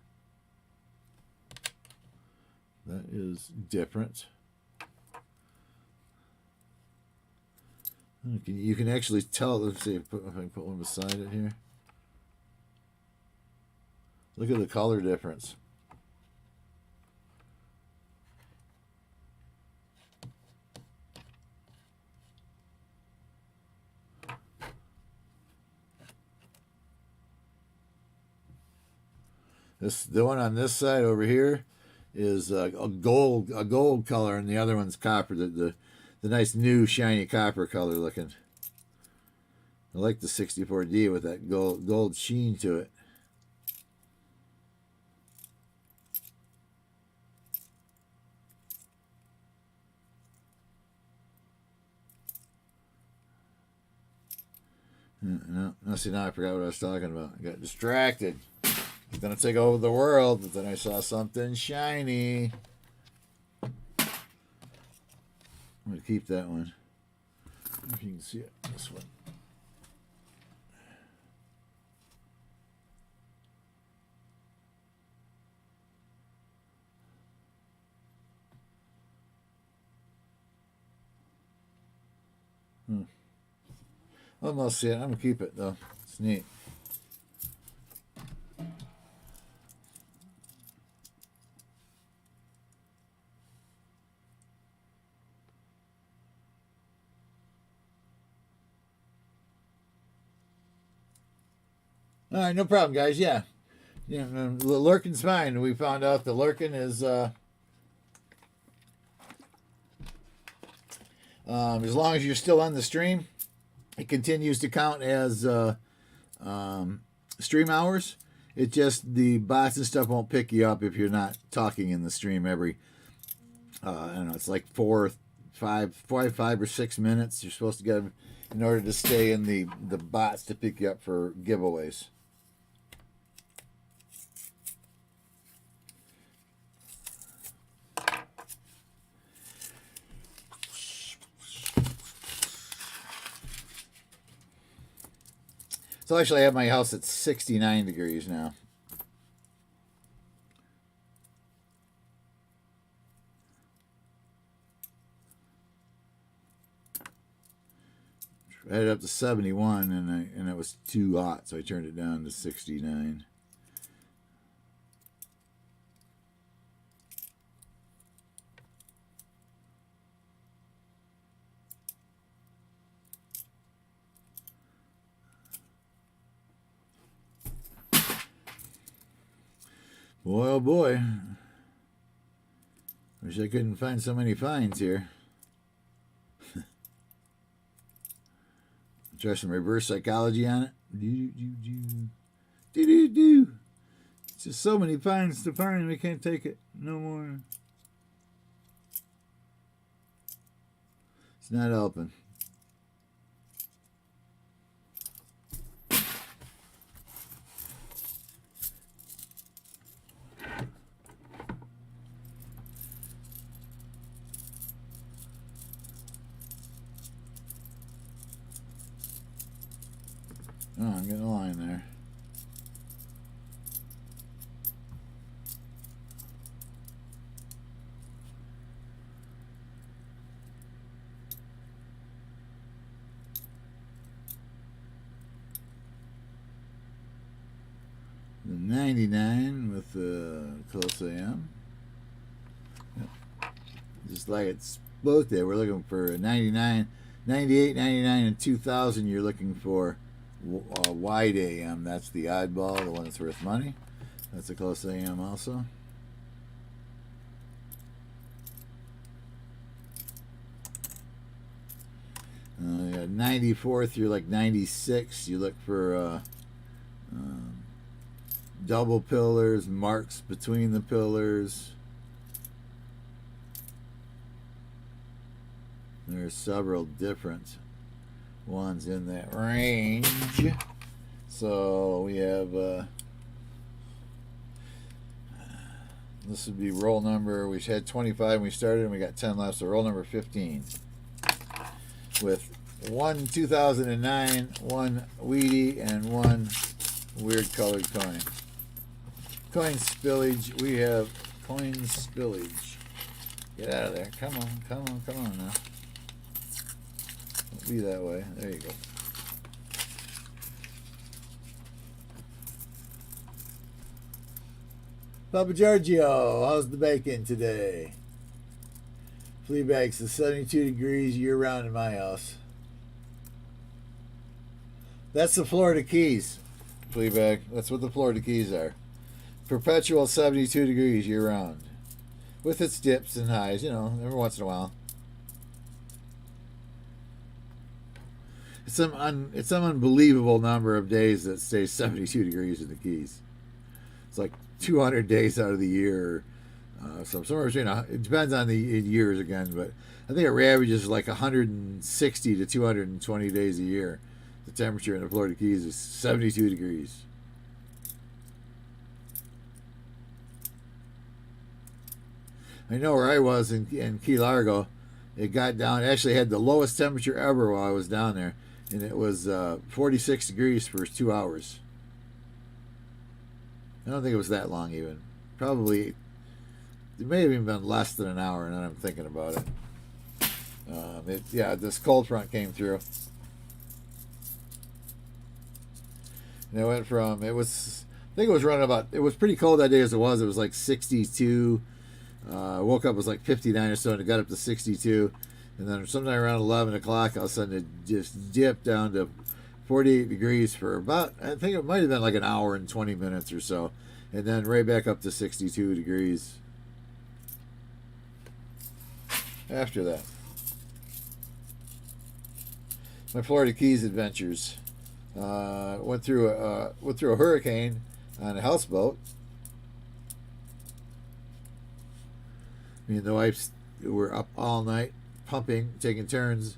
That is different. You can actually tell. Let's see if I can put one beside it here. Look at the color difference. The one on this side over here is a gold color, and the other one's copper. The nice new shiny copper color looking. I like the 64D with that gold sheen to it. No, see, now I forgot what I was talking about. I got distracted. I was going to take over the world, but then I saw something shiny. I'm going to keep that one. I don't know if you can see it. This one. Almost see it. I'm going to keep it, though. It's neat. All right, no problem, guys. Yeah. The lurkin's fine. We found out the lurkin is as long as you're still on the stream, it continues to count as stream hours. It just, the bots and stuff won't pick you up if you're not talking in the stream every, I don't know, it's like 5 or 6 minutes. You're supposed to get them in order to stay in the bots to pick you up for giveaways. So actually I have my house at 69 degrees now. I had it up to 71 and it was too hot, so I turned it down to 69. Boy, oh boy. Wish I couldn't find so many finds here. Try some reverse psychology on it. Do. It's just so many finds to find, we can't take it no more. It's not helping. Oh, I'm getting a line there. The 99 with the close AM. Just like it's both there. We're looking for 99, 98, 99, and 2000. You're looking for a wide AM. That's the oddball, the one that's worth money. That's a close AM also. Yeah, 94th, you're like 96. You look for double pillars, marks between the pillars. There's several different ones in that range. So we have this would be roll number. We had 25 when we started, and we got 10 left. So roll number 15 with one 2009, one Wheatie, and one weird colored coin. Coin spillage. We have coin spillage. Get out of there. Come on, come on, come on now. Don't be that way. There you go. Papa Giorgio, how's the bacon today? Fleabag's is 72 degrees year-round in my house. That's the Florida Keys, Fleabag. That's what the Florida Keys are. Perpetual 72 degrees year-round. With its dips and highs, you know, every once in a while. It's some unbelievable number of days that stays 72 degrees in the Keys. It's like 200 days out of the year. So somewhere between, it depends on the years again, but I think it averages like 160 to 220 days a year. The temperature in the Florida Keys is 72 degrees. I know where I was in Key Largo, it got down, actually had the lowest temperature ever while I was down there, and it was 46 degrees for 2 hours. I don't think it was that long even. Probably, it may have even been less than an hour, and then I'm thinking about it. Yeah, this cold front came through. And it went from, I think it was running about, it was pretty cold that day as it was. It was like 62. Woke up, it was like 59 or so, and it got up to 62. And then sometime around 11 o'clock, all of a sudden it just dipped down to 48 degrees for about, I think it might have been like an hour and 20 minutes or so. And then right back up to 62 degrees after that. My Florida Keys adventures. Went through a hurricane on a houseboat. Me and the wife were up all night pumping, taking turns,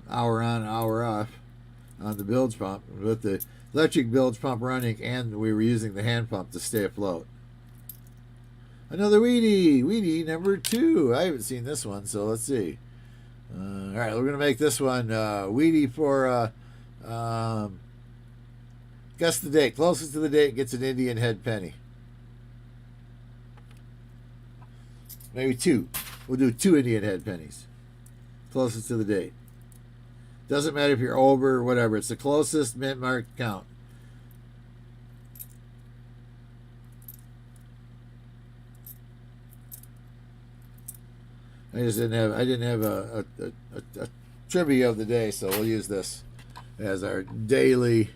hour on, hour off on the bilge pump, with the electric bilge pump running, and we were using the hand pump to stay afloat. Another Wheatie number 2. I haven't seen this one, so let's see. All right, we're gonna make this one Wheatie for guess the date. Closest to the date gets an Indian head penny. Maybe 2. We'll do 2 Indian head pennies. Closest to the date. Doesn't matter if you're over or whatever. It's the closest mint mark count. I didn't have a trivia of the day, so we'll use this as our daily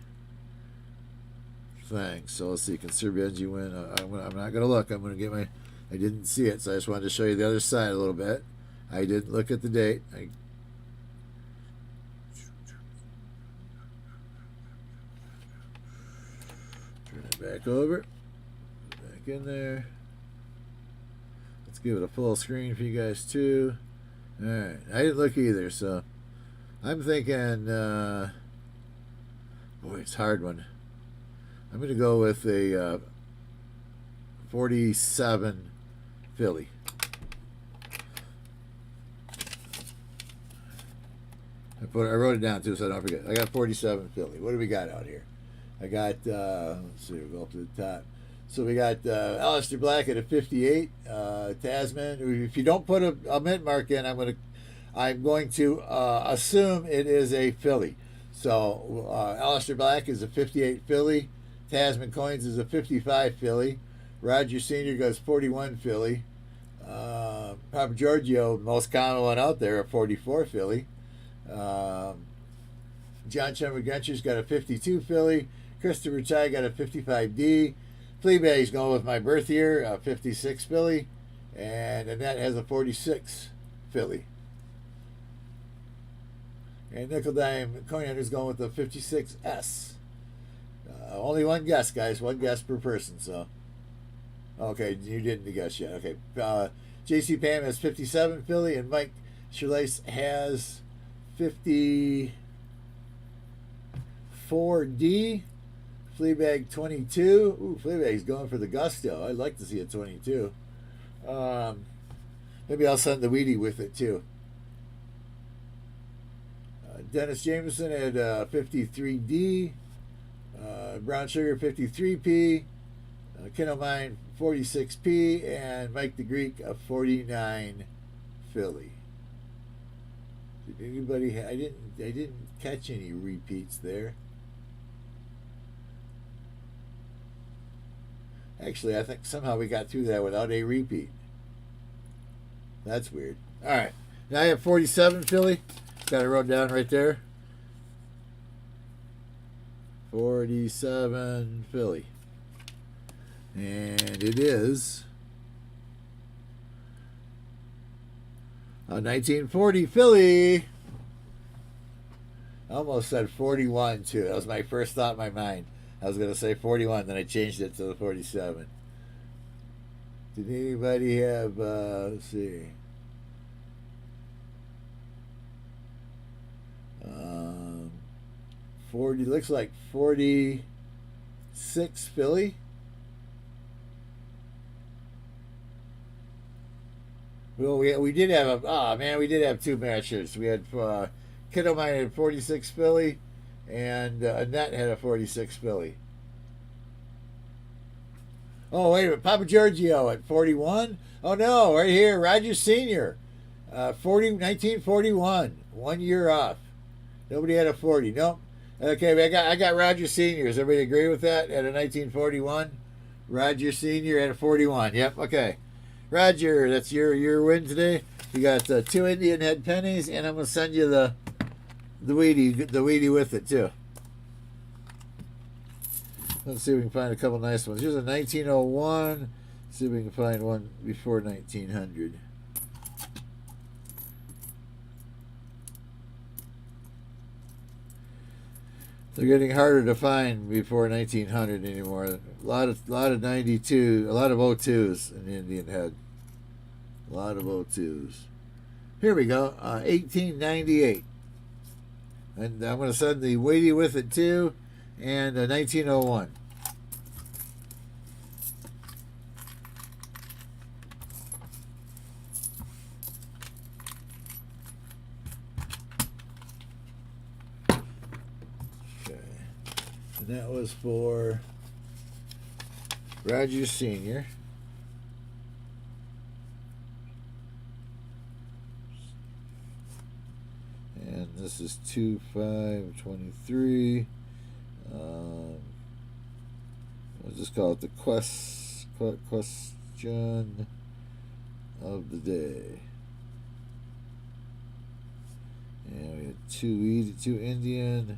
thing. So let's see. Can Sir Benji win? I'm not going to look. I'm going to get my... I didn't see it, so I just wanted to show you the other side a little bit. I didn't look at the date. Turn it back over. Back in there. Let's give it a full screen for you guys too. Alright, I didn't look either, so I'm thinking, boy, it's a hard one. I'm going to go with a 47 Philly. I wrote it down too, so I don't forget. I got 47 Philly. What do we got out here? I got, let's see, we'll go up to the top. So we got Aleister Black at a 58. Tasman. If you don't put a mint mark in, I'm going to assume it is a Philly. So Aleister Black is a 58 Philly. Tasman Coins is a 55 Philly. Roger Sr. goes 41 Philly. Papa Giorgio, most common one out there, a 44 Philly. John Chum Adventures got a 52 Philly. Christopher Chai got a 55D. Fleabag's going with my birth year, a 56 Philly. And Annette has a 46 Philly. And Nickel Dime Coin Hunter's going with the 56S. Only one guess, guys. One guess per person. So, okay, you didn't guess yet. Okay, JC Pam has 57 Philly, and Mike Sherlace has 54D. Fleabag 22. Ooh, Fleabag's going for the gusto. I'd like to see a 22. Maybe I'll send the Wheatie with it too. Dennis Jameson had 53D. Brown Sugar 53P. Ken Mine 46P. And Mike the Greek a 49 Philly. Did anybody? I didn't catch any repeats there. Actually, I think somehow we got through that without a repeat. That's weird. All right. Now I have 47 Philly. Got it wrote down right there. 47 Philly. And it is a 1940 Philly. I almost said 41 too. That was my first thought in my mind. I was going to say 41, then I changed it to the 47. Did anybody have, let's see. 40, looks like 46 Philly. Well, we did have we did have two matchers. We had Kiddo Mine had 46 Philly, and Annette had a 46 Philly. Oh, wait a minute. Papa Giorgio at 41? Oh, no, right here. Roger Sr. 1941. 1 year off. Nobody had a 40. Nope. Okay, I got Roger Sr. Does everybody agree with that? At a 1941? Roger Sr. at a 41. Yep, okay. Roger, that's your win today. You got 2 Indian head pennies, and I'm going to send you the Wheatie with it, too. Let's see if we can find a couple nice ones. Here's a 1901. See if we can find one before 1900. They're getting harder to find before 1900 anymore. A lot of 92, a lot of 02s in the Indian head. A lot of 02s. Here we go. 1898. And I'm going to send the Wheatie with it too. And 1901. Okay. And that was for Roger Sr. And this is 2523. I'll just call it the question of the day. And we had two Indian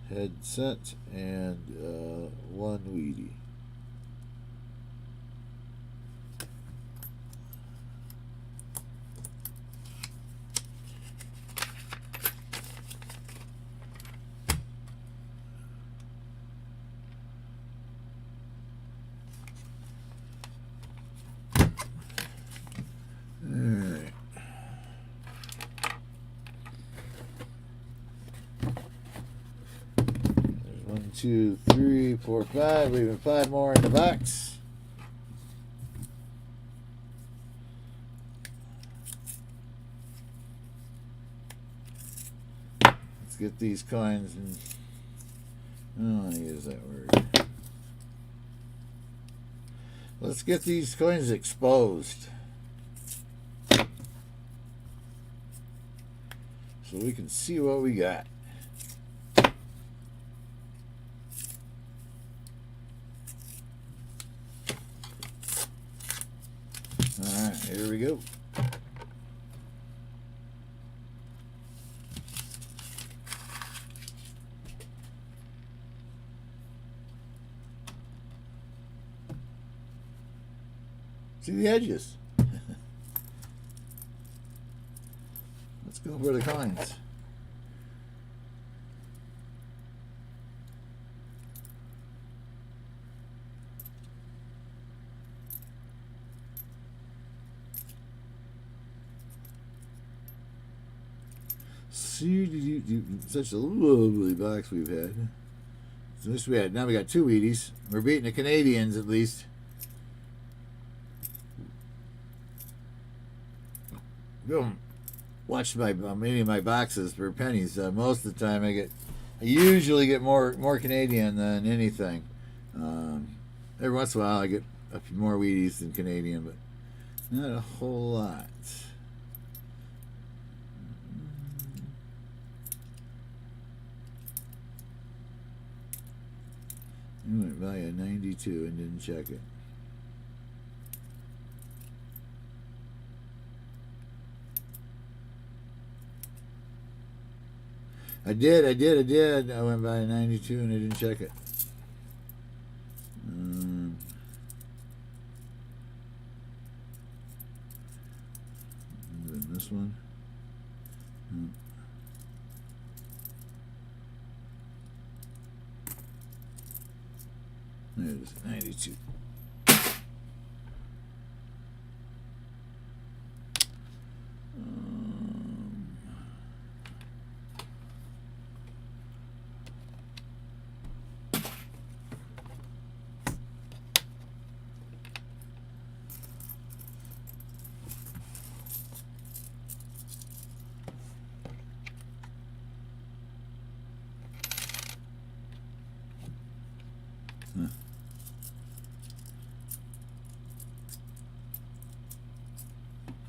head sent and one Wheatie. Alright. There's 1, 2, 3, 4, 5. Leaving 5 more in the box. Let's get these coins and I don't want to use that word. Let's get these coins exposed. So we can see what we got. we go. See the edges. Let's go for the coins. Such a lovely box we've had. So this we had. Now we got 2 Wheaties. We're beating the Canadians at least. Go watch many of my boxes for pennies. Most of the time I usually get more Canadian than anything. Every once in a while I get a few more Wheaties than Canadian, but not a whole lot. I went by a 92 and didn't check it. I did. I went by a 92 and I didn't check it. This one. There it is, 92.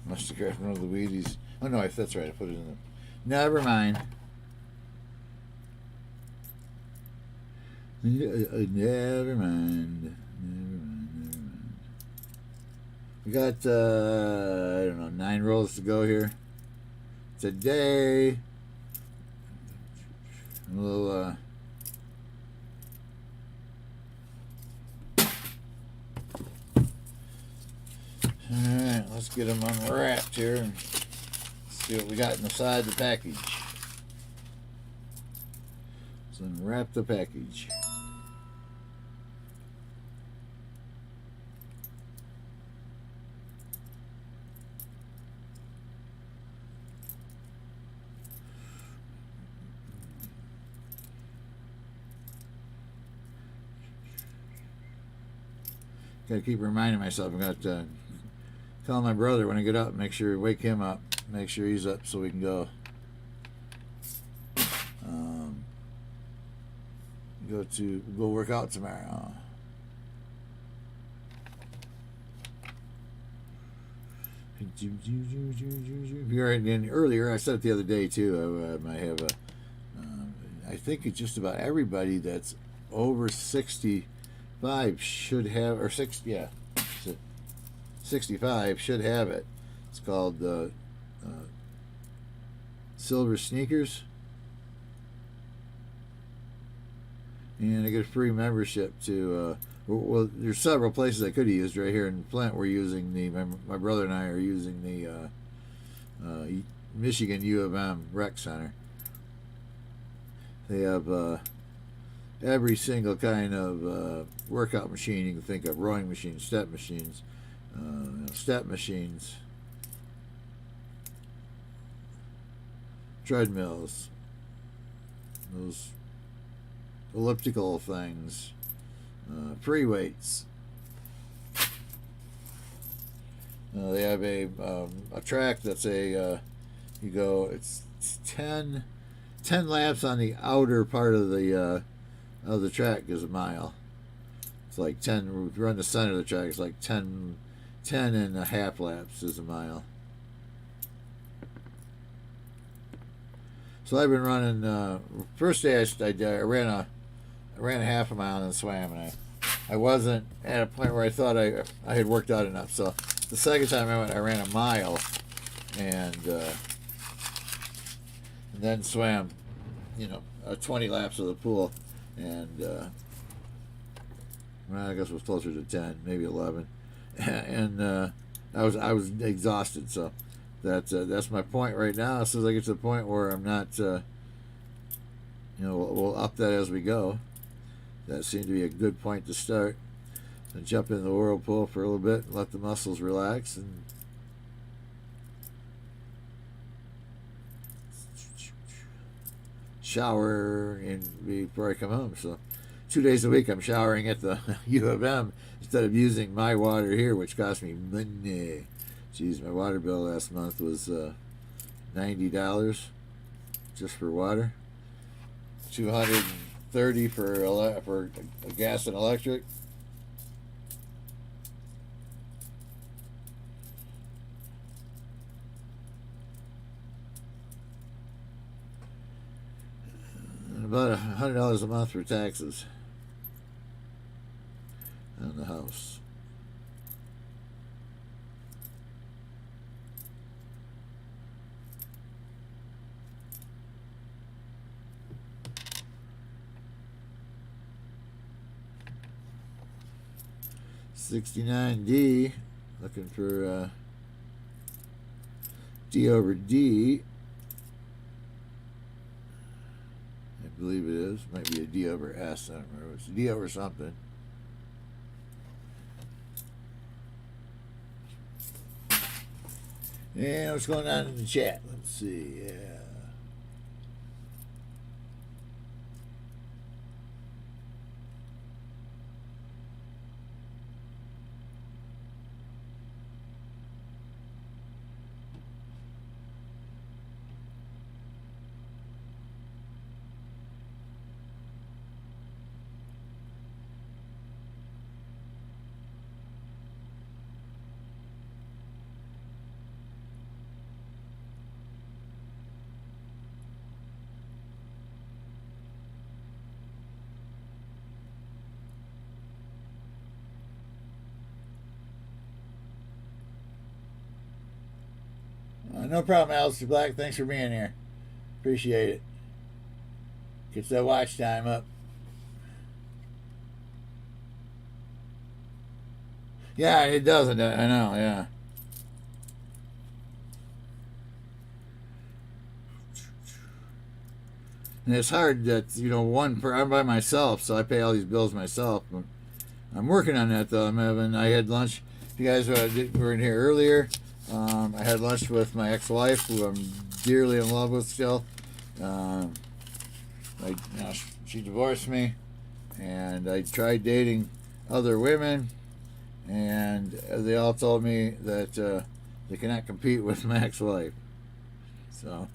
Must have grabbed one of the Wheaties. Oh no, that's right. I put it in the. Never mind. Never mind. We got I don't know, 9 rolls to go here today. A little Alright, let's get them unwrapped here and see what we got inside the package. Let's unwrap the package. Gotta keep reminding myself. I got to call my brother when I get up. Make sure wake him up. Make sure he's up so we can go. Go work out tomorrow. Earlier, I said it the other day too. I have I think it's just about everybody that's over 65 should have, or 65 should have it. It's called Silver Sneakers, and I get a free membership to. Well, there's several places I could have used. Right here in Flint, we're using my brother and I are using the Michigan U of M Rec Center. They have every single kind of workout machine you can think of: rowing machines, step machines, treadmills, those elliptical things, free weights. They have a track that's you go. It's 10 laps on the outer part of the track is a mile. It's like 10. If you run the center of the track, it's like 10 and a half laps is a mile. So I've been running. First day I ran a half a mile and swam, and I wasn't at a point where I thought I had worked out enough. So the second time I ran a mile, and then swam, 20 laps of the pool, and well, I guess it was closer to 10, maybe 11, and I was exhausted. So that's my point right now. As soon as I get to the point where I'm not, we'll up that as we go. That seemed to be a good point to start. And jump in the whirlpool for a little bit and let the muscles relax, and shower before I come home. So 2 days a week I'm showering at the U of M instead of using my water here, which cost me money. Jeez, my water bill last month was $90 just for water, $230 for gas and electric. About $100 a month for taxes on the house. $69D, looking for D over D. I believe it is. Might be a D over S. I don't remember. It's a D over something. Yeah, what's going on in the chat? Let's see. Yeah. No problem, Alistair Black. Thanks for being here. Appreciate it. Gets that watch time up. Yeah, it doesn't. I know, yeah. And it's hard that, I'm by myself, so I pay all these bills myself. I'm working on that, though. I had lunch. You guys were in here earlier. I had lunch with my ex-wife, who I'm dearly in love with still. She divorced me, and I tried dating other women, and they all told me that they cannot compete with my ex-wife. So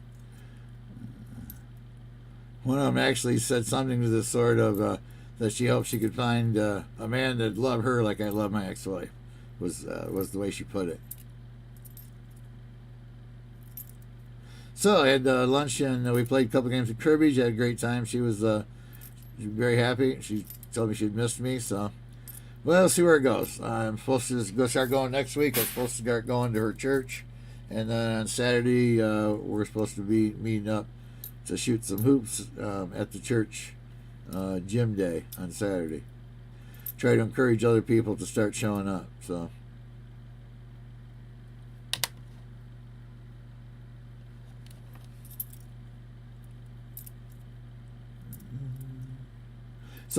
one of them actually said something to the sort of that she hoped she could find a man that'd love her like I love my ex-wife. Was the way she put it. So I had lunch, and we played a couple games of cribbage. I had a great time. She was very happy. She told me she'd missed me. So, well, let's see where it goes. I'm supposed to start going next week. I'm supposed to start going to her church. And then on Saturday, we're supposed to be meeting up to shoot some hoops at the church gym day on Saturday. Try to encourage other people to start showing up. So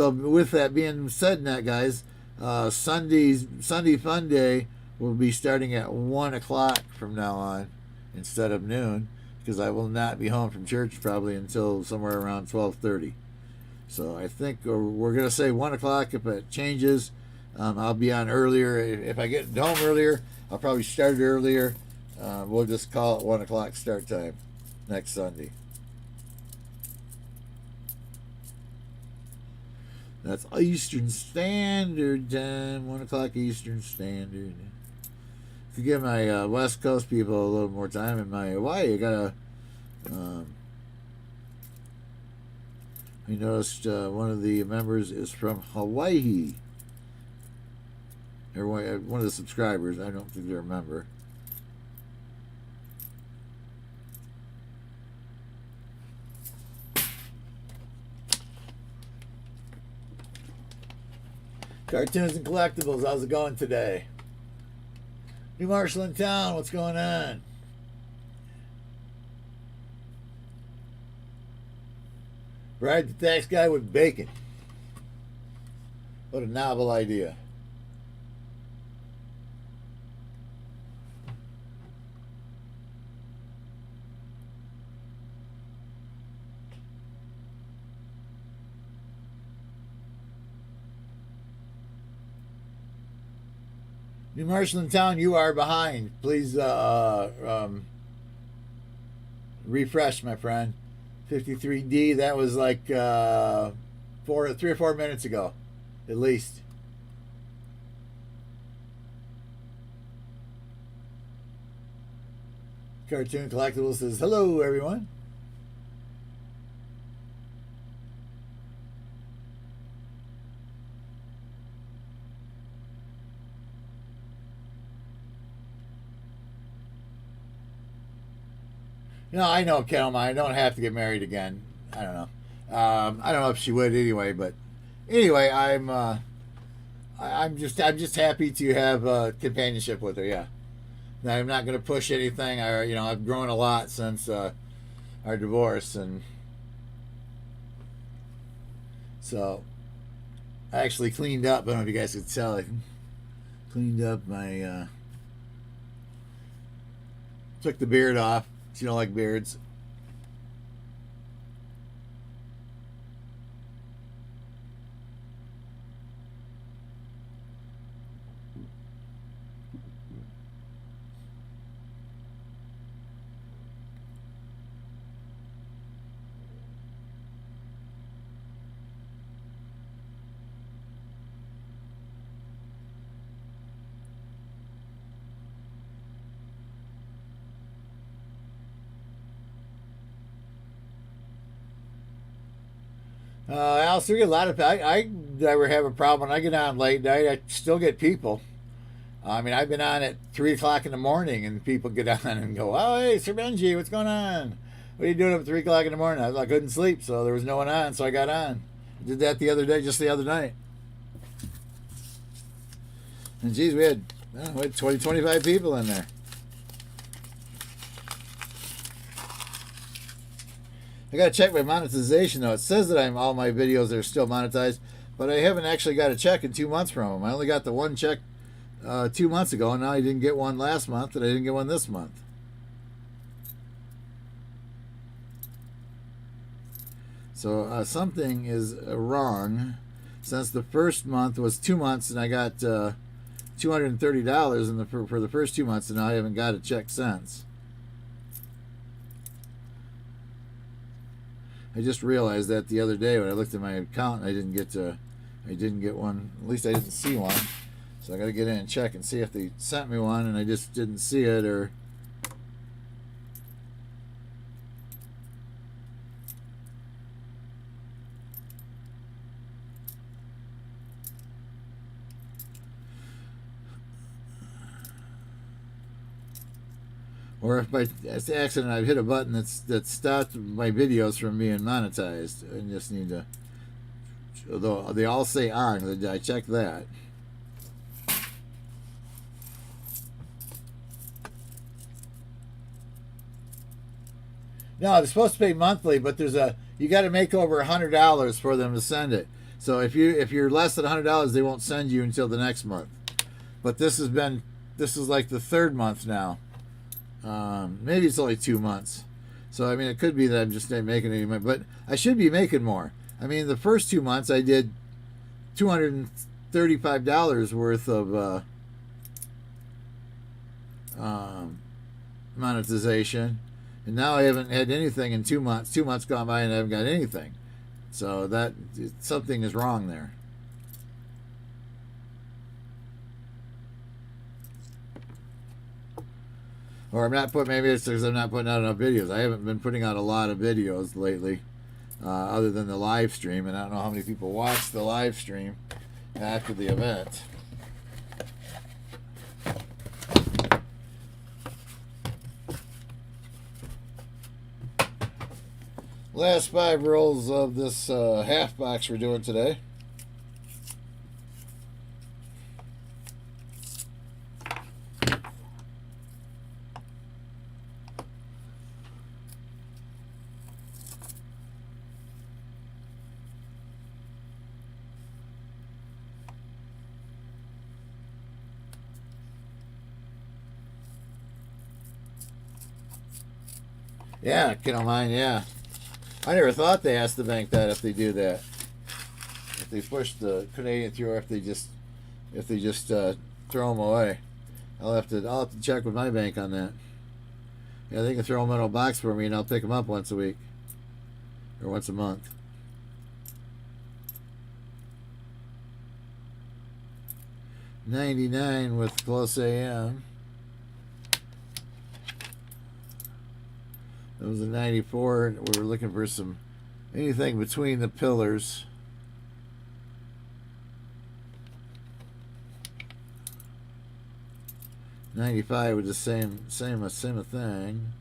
with that being said, guys, Sunday Funday will be starting at 1 o'clock from now on instead of noon, because I will not be home from church probably until somewhere around 12:30. So I think we're going to say 1 o'clock. If it changes, I'll be on earlier. If I get home earlier, I'll probably start earlier. We'll just call it 1 o'clock start time next Sunday. That's Eastern Standard Time, 1 o'clock Eastern Standard. To give my West Coast people a little more time, in my Hawaii, I got I noticed one of the members is from Hawaii. or one of the subscribers. I don't think they're a member. Cartoons and collectibles, how's it going today? New Marshall in town, what's going on? Bribe the tax guy with bacon. What a novel idea. New Marshall in town, you are behind. Please refresh, my friend. 53D, that was like 3 or 4 minutes ago, at least. Cartoon Collectibles says, hello, everyone. No, I know, Kelma. I don't have to get married again. I don't know. I don't know if she would anyway, but anyway, I'm just happy to have companionship with her. Yeah, now, I'm not going to push anything. I've grown a lot since our divorce, and so I actually cleaned up. I don't know if you guys could tell. I cleaned up my took the beard off. You don't like beards. Alice, we get a lot of. I never have a problem when I get on late night. I still get people. I mean, I've been on at 3 o'clock in the morning, and people get on and go, "Oh, hey, Sir Benji, what's going on? What are you doing up at 3 o'clock in the morning?" I couldn't sleep, so there was no one on, so I got on. I did that the other day, just the other night. And geez, we had 20, 25 people in there. I gotta check my monetization though. It says that all my videos are still monetized, but I haven't actually got a check in 2 months from them. I only got the one check 2 months ago, and now I didn't get one last month, and I didn't get one this month. So something is wrong, since the first month was 2 months, and I got $230 for the first 2 months, and now I haven't got a check since. I just realized that the other day when I looked at my account, I didn't get one. At least I didn't see one. So I got to get in and check and see if they sent me one, and I just didn't see it, or if by accident I've hit a button that stopped my videos from being monetized. I just need to, although they all say on, I checked that. No, they're supposed to pay monthly, but you got to make over $100 for them to send it. So if you're less than $100, they won't send you until the next month. But this is like the third month now. Maybe it's only 2 months. So, I mean, it could be that I'm just not making any money, but I should be making more. I mean, the first 2 months I did $235 worth of monetization, and now I haven't had anything in 2 months. 2 months gone by and I haven't got anything. So something is wrong there. Or maybe it's because I'm not putting out enough videos. I haven't been putting out a lot of videos lately, other than the live stream, and I don't know how many people watched the live stream after the event. Last 5 rolls of this half box we're doing today. Yeah, if you don't mind, yeah. I never thought they asked the bank that if they do that. If they push the Canadian through, or if they just throw them away. I'll have to check with my bank on that. Yeah, they can throw them in a box for me, and I'll pick them up once a week or once a month. $99 with close AM. It was a 94. We were looking for anything between the pillars. $95 with the same thing.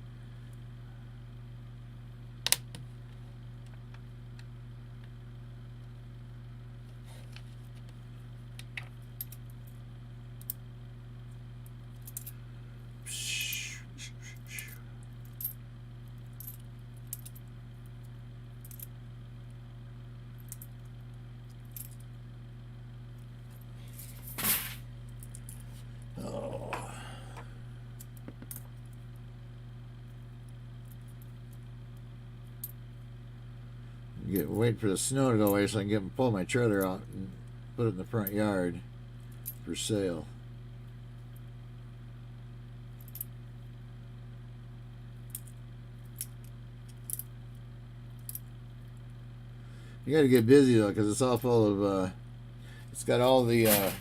Wait for the snow to go away so I can pull my trailer out and put it in the front yard for sale. You got to get busy though, because it's all full of. It's got all the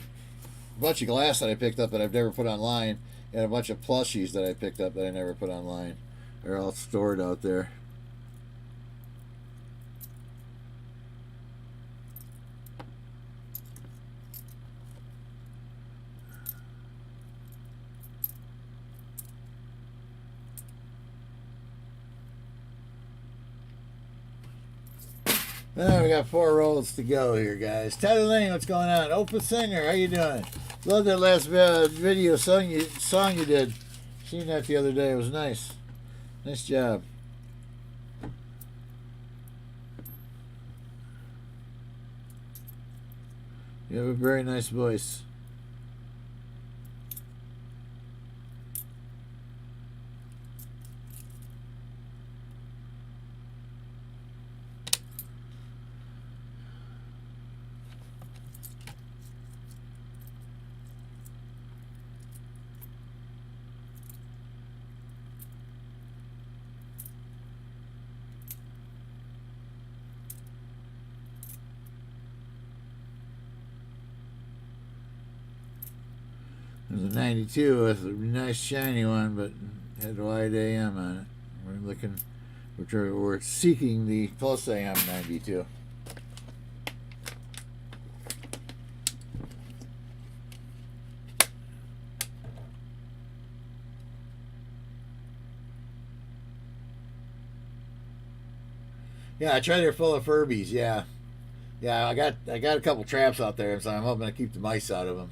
bunch of glass that I picked up that I've never put online, and a bunch of plushies that I picked up that I never put online. They're all stored out there. We got 4 rolls to go here, guys. Tyler Lane, what's going on? Opa Singer, how you doing? Love that last video song you did. Seen that the other day. It was nice. Nice job. You have a very nice voice. There's a 92 with a nice shiny one, but had a wide AM on it. We're seeking the close AM 92. Yeah, I tried they're full of Furbies. Yeah, I got a couple traps out there, so I'm hoping to keep the mice out of them.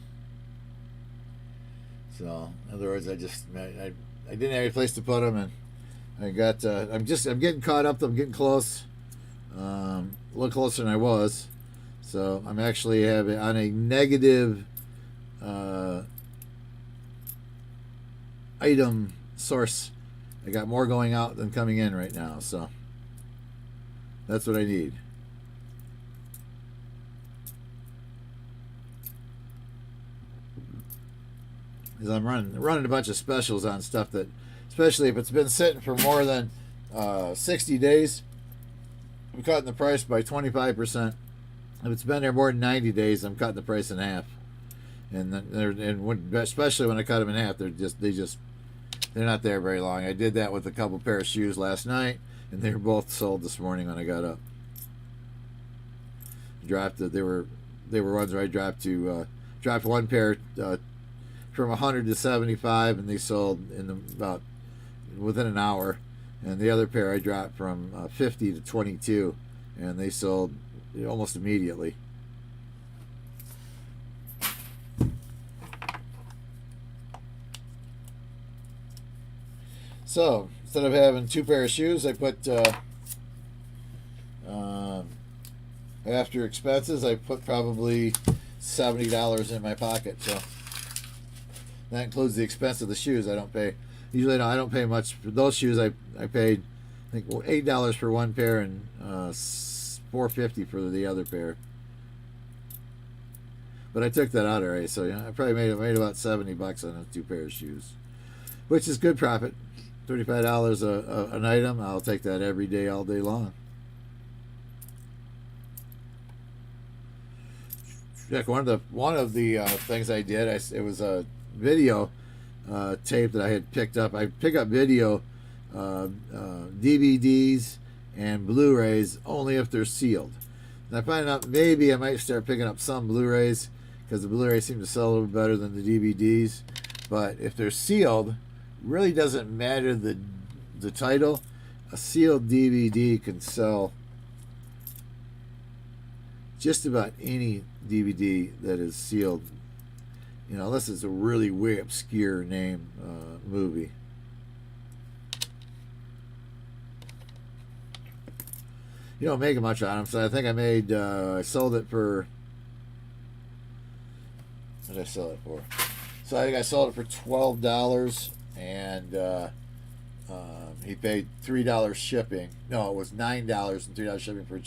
So, in other words, I didn't have any place to put them, and I'm getting caught up. I'm getting close, a little closer than I was. So I'm actually on a negative item source. I got more going out than coming in right now, so that's what I need. Because I'm running a bunch of specials on stuff that, especially if it's been sitting for more than 60 days, I'm cutting the price by 25%. If it's been there more than 90 days, I'm cutting the price in half. Especially when I cut them in half, they're not there very long. I did that with a couple pair of shoes last night, and they were both sold this morning when I got up. They were ones where I dropped one pair from 100 to 75, and they sold within an hour, and the other pair I dropped from 50 to 22, and they sold almost immediately. So instead of having 2 pair of shoes, I put after expenses, I put probably $70 in my pocket. So that includes the expense of the shoes. I don't pay. Usually, I don't pay much for those shoes. I paid, I think, $8 for one pair and $4.50 for the other pair. But I took that out already, so I probably made about $70 on those 2 pairs of shoes, which is good profit. $35 an item. I'll take that every day, all day long. Heck, one of the things I did, it was a video tape that I had picked up. I pick up video DVDs and Blu-rays only if they're sealed. And I find out maybe I might start picking up some Blu-rays because the Blu-rays seem to sell a little better than the DVDs. But if they're sealed, really doesn't matter the title. A sealed DVD can sell just about any DVD that is sealed, unless it's a really way obscure name movie. You don't make much on them, so I think I sold it for, what did I sell it for? So I think I sold it for $12, and he paid $3 shipping. No, it was $9 and $3 shipping for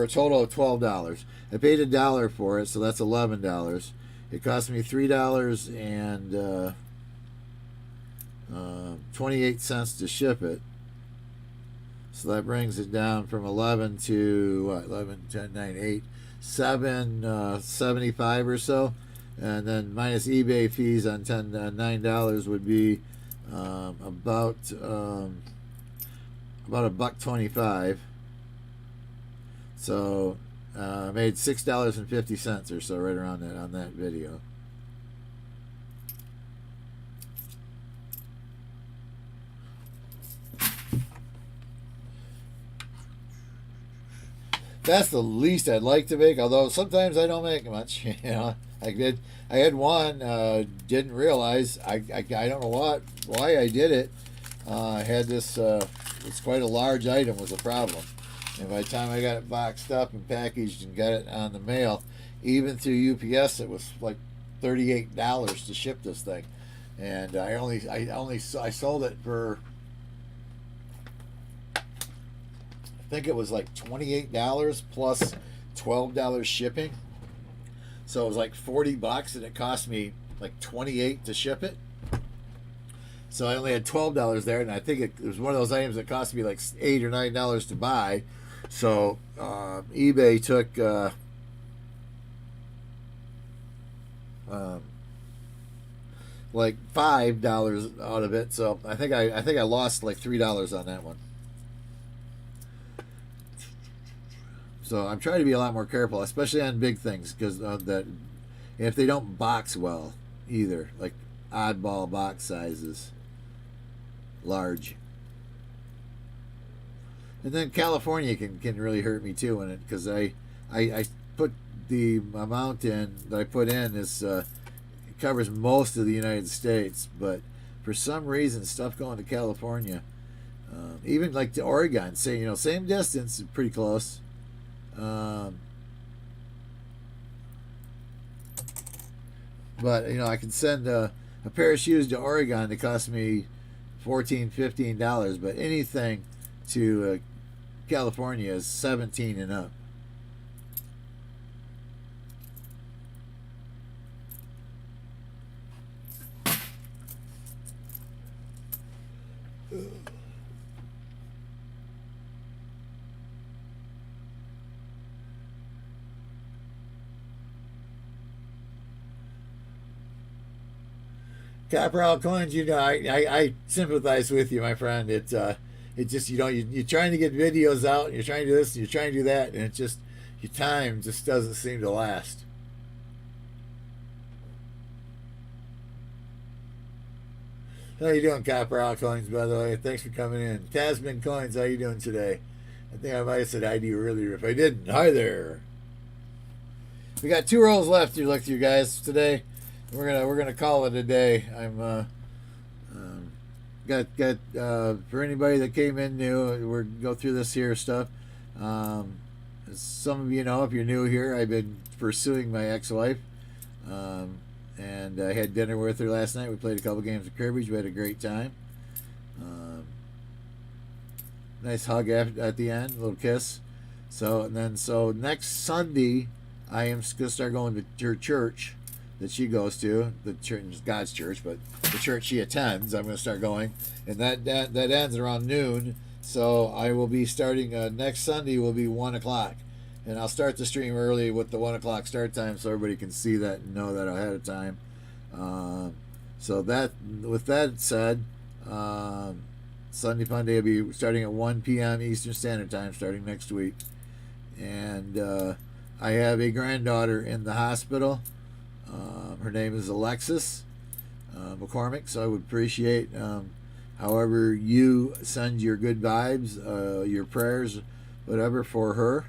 a total of $12. I paid $1 for it, so that's $11. It cost me $3 and 28 cents to ship it. So that brings it down from 11 to what, 11, 10, 9, 8, 7, 75 or so. And then minus eBay fees on $9 would be about $1.25. So I made $6.50 or so right around that on that video. That's the least I'd like to make, although sometimes I don't make much. I had one, didn't realize, I don't know why I did it. I had this, it's quite a large item was a problem. And by the time I got it boxed up and packaged and got it on the mail, even through UPS, it was like $38 to ship this thing. And I sold it for, I think it was like $28 plus $12 shipping. So it was like $40, and it cost me like $28 to ship it. So I only had $12 there, and I think it was one of those items that cost me like $8 or $9 to buy. So eBay took like $5 out of it. So I think I lost like $3 on that one. So I'm trying to be a lot more careful, especially on big things, because that if they don't box well either, like oddball box sizes, large. And then California can really hurt me too in it, because I put the amount in that I put in is it covers most of the United States, but for some reason stuff going to California, even like to Oregon, say same distance, pretty close. But I can send a pair of shoes to Oregon that cost me $14, $15, but anything to California is $17 and up. Copper All Coins, I sympathize with you, my friend. It just you're trying to get videos out, and you're trying to do this, and you're trying to do that, and it just your time just doesn't seem to last. How you doing, Copper Owl Coins, by the way? Thanks for coming in. Tasman Coins, how you doing today? I think I might have said hi to you earlier. If I didn't, hi there. We got 2 rolls left to look through, guys, today. We're gonna call it a day. I'm got for anybody that came in new, we're gonna go through this here stuff. As some of you know, if you're new here, I've been pursuing my ex-wife. And I had dinner with her last night. We played a couple games of cribbage. We had a great time. Nice hug at the end, a little kiss. So next Sunday, I am going to start going to her church that she goes to. The church is God's church, but the church she attends, I'm going to start going, and that ends around noon. So I will be starting next Sunday. Will be 1:00. And I'll start the stream early with the 1:00 start time, so everybody can see that and know that ahead of time. So that, with that said, Sunday Funday will be starting at 1 p.m. Eastern Standard Time, starting next week. And I have a granddaughter in the hospital. Her name is Alexis McCormick. So I would appreciate, however you send your good vibes, your prayers, whatever for her.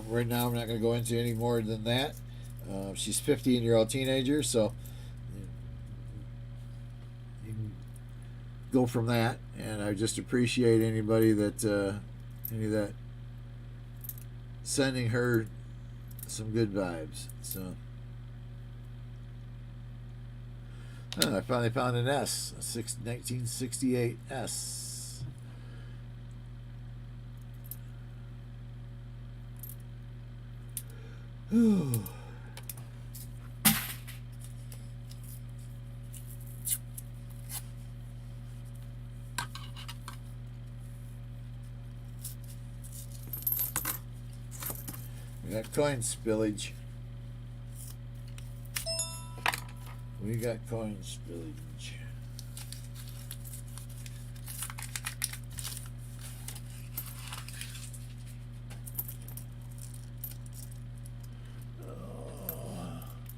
Right now I'm not going to go into any more than that. She's a 15-year-old teenager, so you can go from that. And I just appreciate anybody that sending her some good vibes. So I finally found an S, a 1968 S. We got coin spillage. We got coin spillage.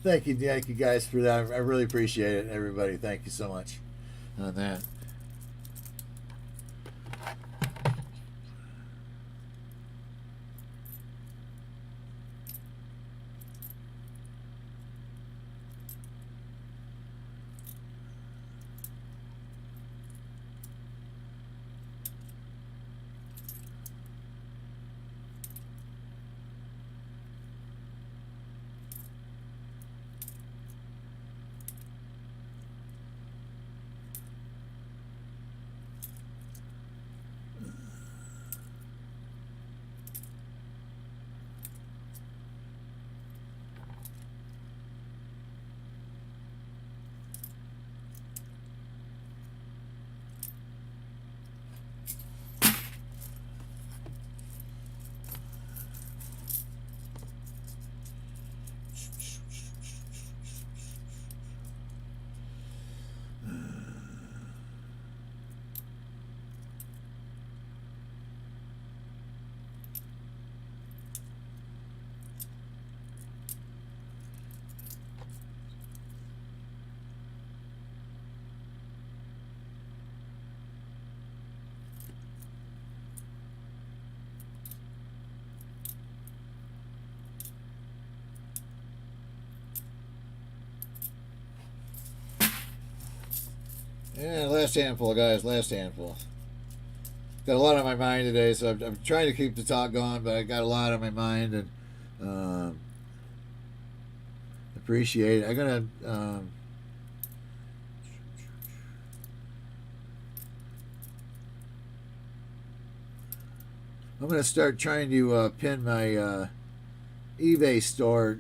Thank you guys for that. I really appreciate it, everybody. Thank you so much on that. Yeah, last handful, guys. Last handful. Got a lot on my mind today, so I'm trying to keep the talk going, but I got a lot on my mind, and appreciate it. I'm gonna start trying to pin my eBay store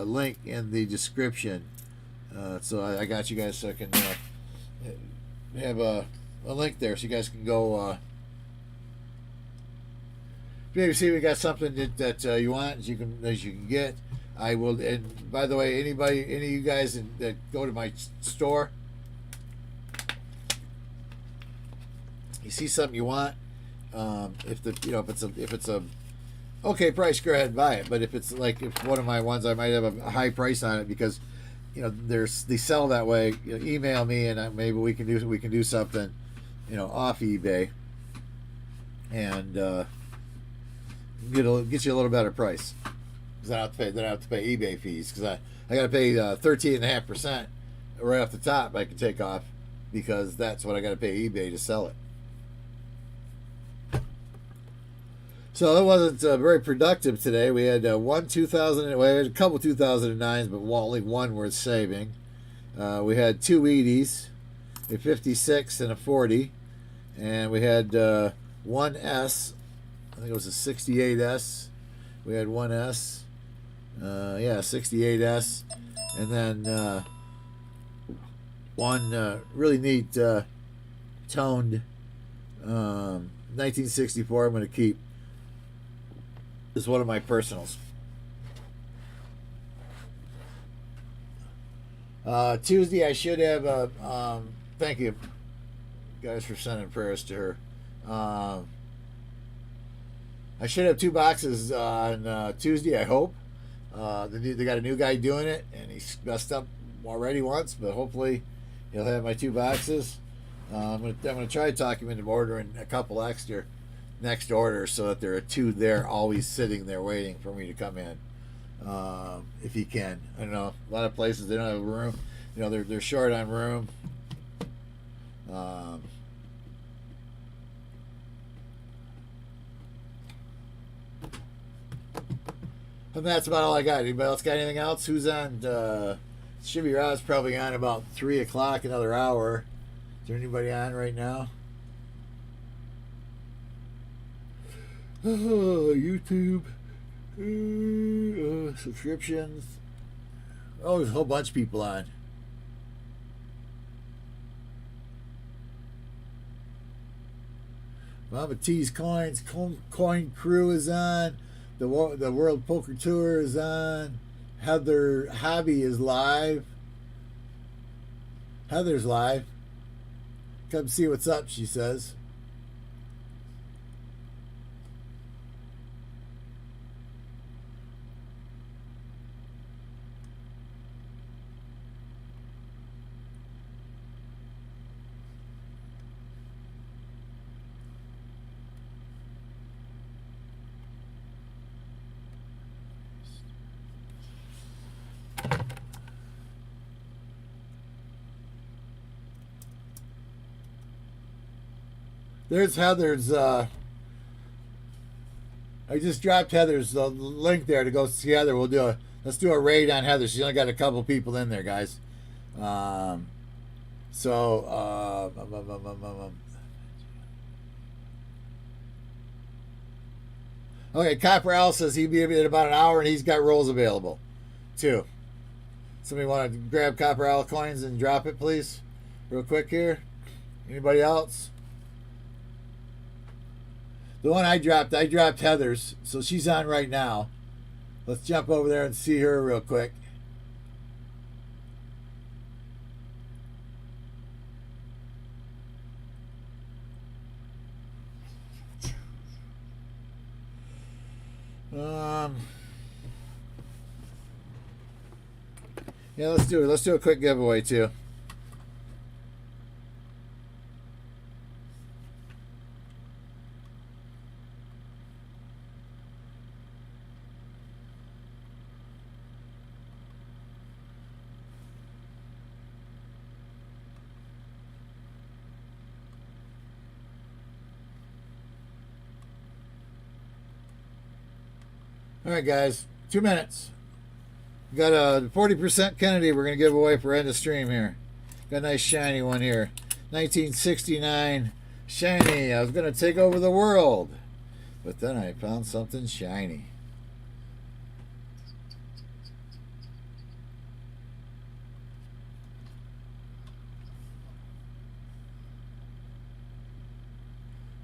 link in the description. So I got you guys, so I can have a link there, so you guys can go maybe see if we got something that you want, as you can get. I will. And by the way, any of you guys that go to my store, you see something you want, if it's a okay price, go ahead and buy it. But if it's one of my ones, I might have a high price on it, because they sell that way. Email me and maybe we can do something, off eBay, and get you a little better price. Because I don't have to pay eBay fees, because I got to pay 13.5% right off the top. I can take off, because that's what I got to pay eBay to sell it. So it wasn't very productive today. We had we had a couple 2009s, but only one worth saving. We had two Wheaties, a 56 and a 40, and we had one S. I think it was a 68S. We had one S. 68S, and then one really neat toned 1964. I'm going to keep. Is one of my personals. Tuesday I should have thank you guys for sending prayers to her. I should have 2 boxes on Tuesday, I hope. They got a new guy doing it, and he's messed up already once, but hopefully he'll have my 2 boxes. I'm gonna try to talk him into ordering a couple extra next order, so that there are 2 there always sitting there waiting for me to come in, if he can. I don't know, a lot of places they don't have room, they're short on room. And that's about all I got. Anybody else got anything else? Who's on? Shibby Rod's probably on about 3 o'clock, another hour. Is there anybody on right now? YouTube, subscriptions. Oh, there's a whole bunch of people on. Mama T's Coins, Coin Crew is on. The World Poker Tour is on. Heather Hobby is live. Heather's live. Come see what's up, she says. There's Heather's. I just dropped Heather's link there to go see Heather. Let's do a raid on Heather. She's only got a couple people in there, guys. Okay, Copper Al says he'll be in about an hour, and he's got rolls available too. Somebody want to grab Copper Al coins and drop it, please, real quick here? Anybody else? The one I dropped Heather's, so she's on right now. Let's jump over there and see her real quick. Yeah, let's do it. Let's do a quick giveaway too. All right, guys, 2 minutes. We got a 40% Kennedy we're going to give away for end of stream here. Got a nice shiny one here. 1969 shiny. I was going to take over the world, but then I found something shiny.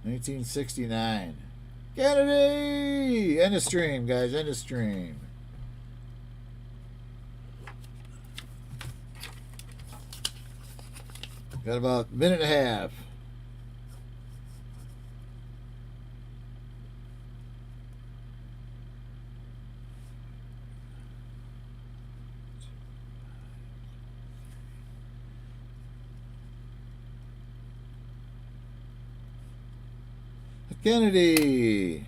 $1969. Kennedy! End of stream, guys. End of stream. Got about a minute and a half. Kennedy.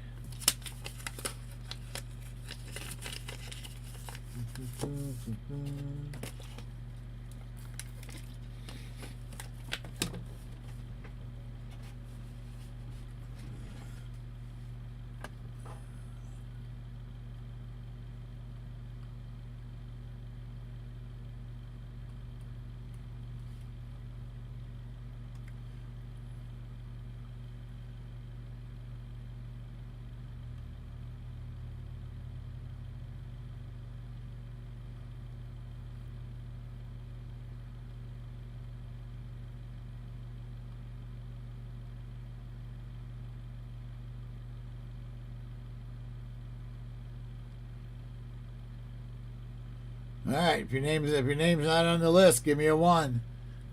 All right, if your name's not on the list, give me a 1.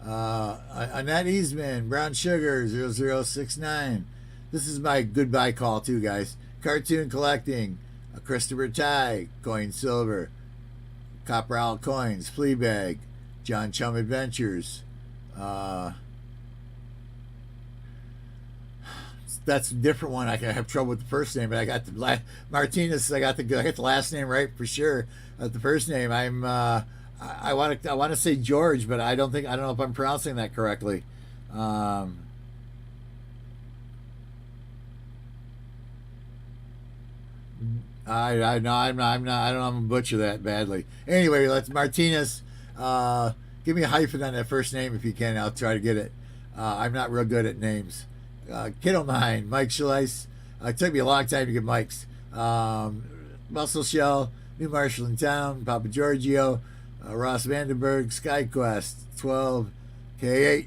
Annette Eastman, Brown Sugar 0069. This is my goodbye call too, guys. Cartoon Collecting, Christopher Ty, Coin Silver, Copper Owl Coins, Fleabag, John Chum Adventures. That's a different one. I have trouble with the first name, but I got the Martinez. I got the last name right for sure. The first name, I want to say George, but I don't know if I'm pronouncing that correctly. I no, I'm not. I don't. I'm gonna butcher that badly. Anyway, let's Martinez. Give me a hyphen on that first name if you can. I'll try to get it. I'm not real good at names. Kiddo Mine, Mike Schleiss. It took me a long time to get Mike's. Muscle Shell, New Marshall in Town, Papa Giorgio, Ross Vandenberg, SkyQuest, 12, K8,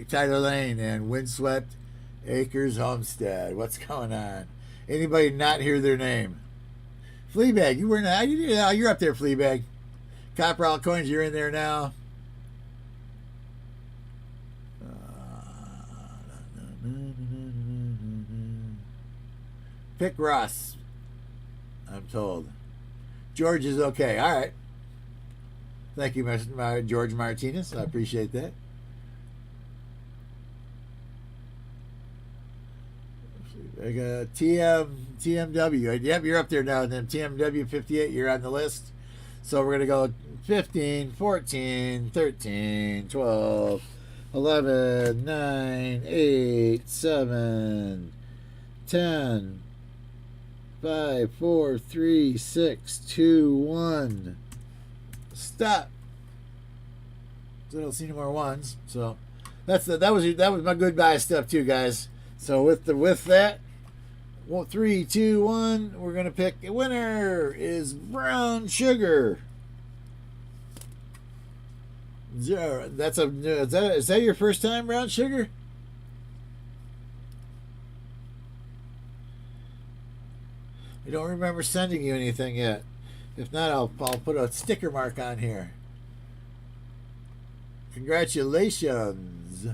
Tyler Lane, and Windswept Acres Homestead. What's going on? Anybody not hear their name? Fleabag, you were not. You're up there, Fleabag. Copper Owl Coins, you're in there now. Pick Ross, I'm told. George is okay. All right. Thank you, George Martinez. I appreciate that. I got TMW. Yep, you're up there now. And then TMW 58, you're on the list. So we're going to go 15, 14, 13, 12, 11, 9, 8, 7, 10, 5, 4, 3, 6, 2, 1. Stop. So I don't see any more ones. So that was my goodbye stuff too, guys. So with that, 3, 2, 1, we're gonna pick a winner. Is Brown Sugar. Is that your first time, Brown Sugar? I don't remember sending you anything yet. If not, I'll put a sticker mark on here. Congratulations.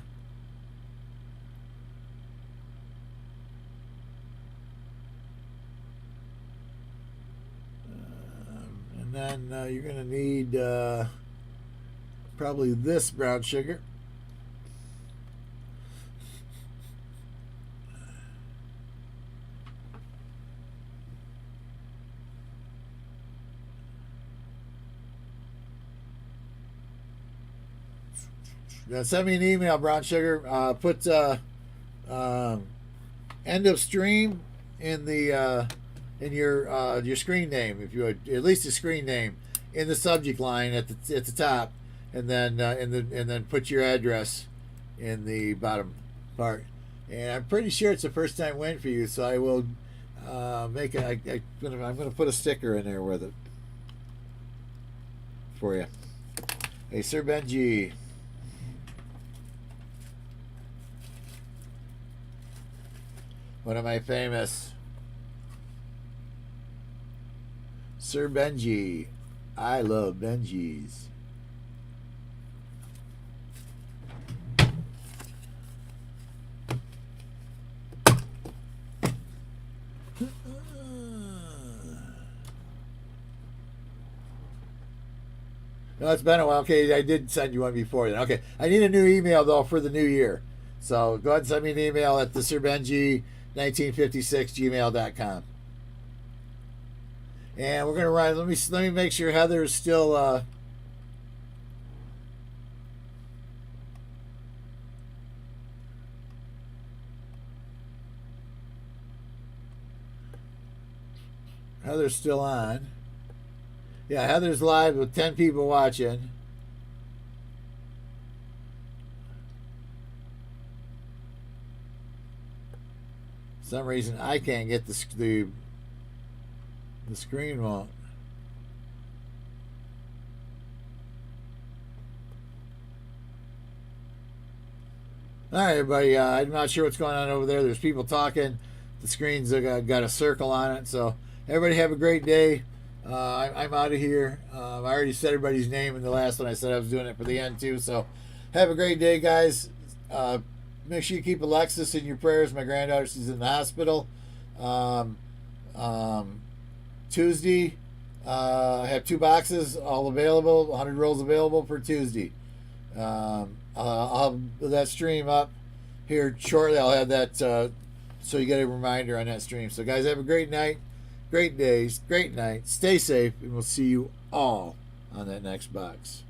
And then you're going to need probably this Brown Sugar. Now send me an email, Brown Sugar. Put end of stream in the in your screen name, if you would, at least a screen name in the subject line at the top, and then put your address in the bottom part. And I'm pretty sure it's a first time win for you, so I will I'm gonna put a sticker in there with it for you. Hey, Sir Benji. One of my famous Sir Benji. I love Benjis. No, it's been a while. Okay, I did send you one before then. Okay, I need a new email though for the new year. So go ahead and send me an email at the sirbenji1956gmail.com. And we're gonna run. Let me make sure Heather's still. Heather's still on. Yeah, Heather's live with 10 people watching. For some reason I can't get the screen won't. All right, everybody. I'm not sure what's going on over there. There's people talking. The screen's got a circle on it. So everybody have a great day. I'm out of here. I already said everybody's name in the last one. I said I was doing it for the end too. So have a great day, guys. Make sure you keep Alexis in your prayers. My granddaughter, she's in the hospital. Tuesday, I have 2 boxes all available. 100 rolls available for Tuesday. I'll have that stream up here shortly. I'll have that so you get a reminder on that stream. So guys, have a great night, great days, great night. Stay safe, and we'll see you all on that next box.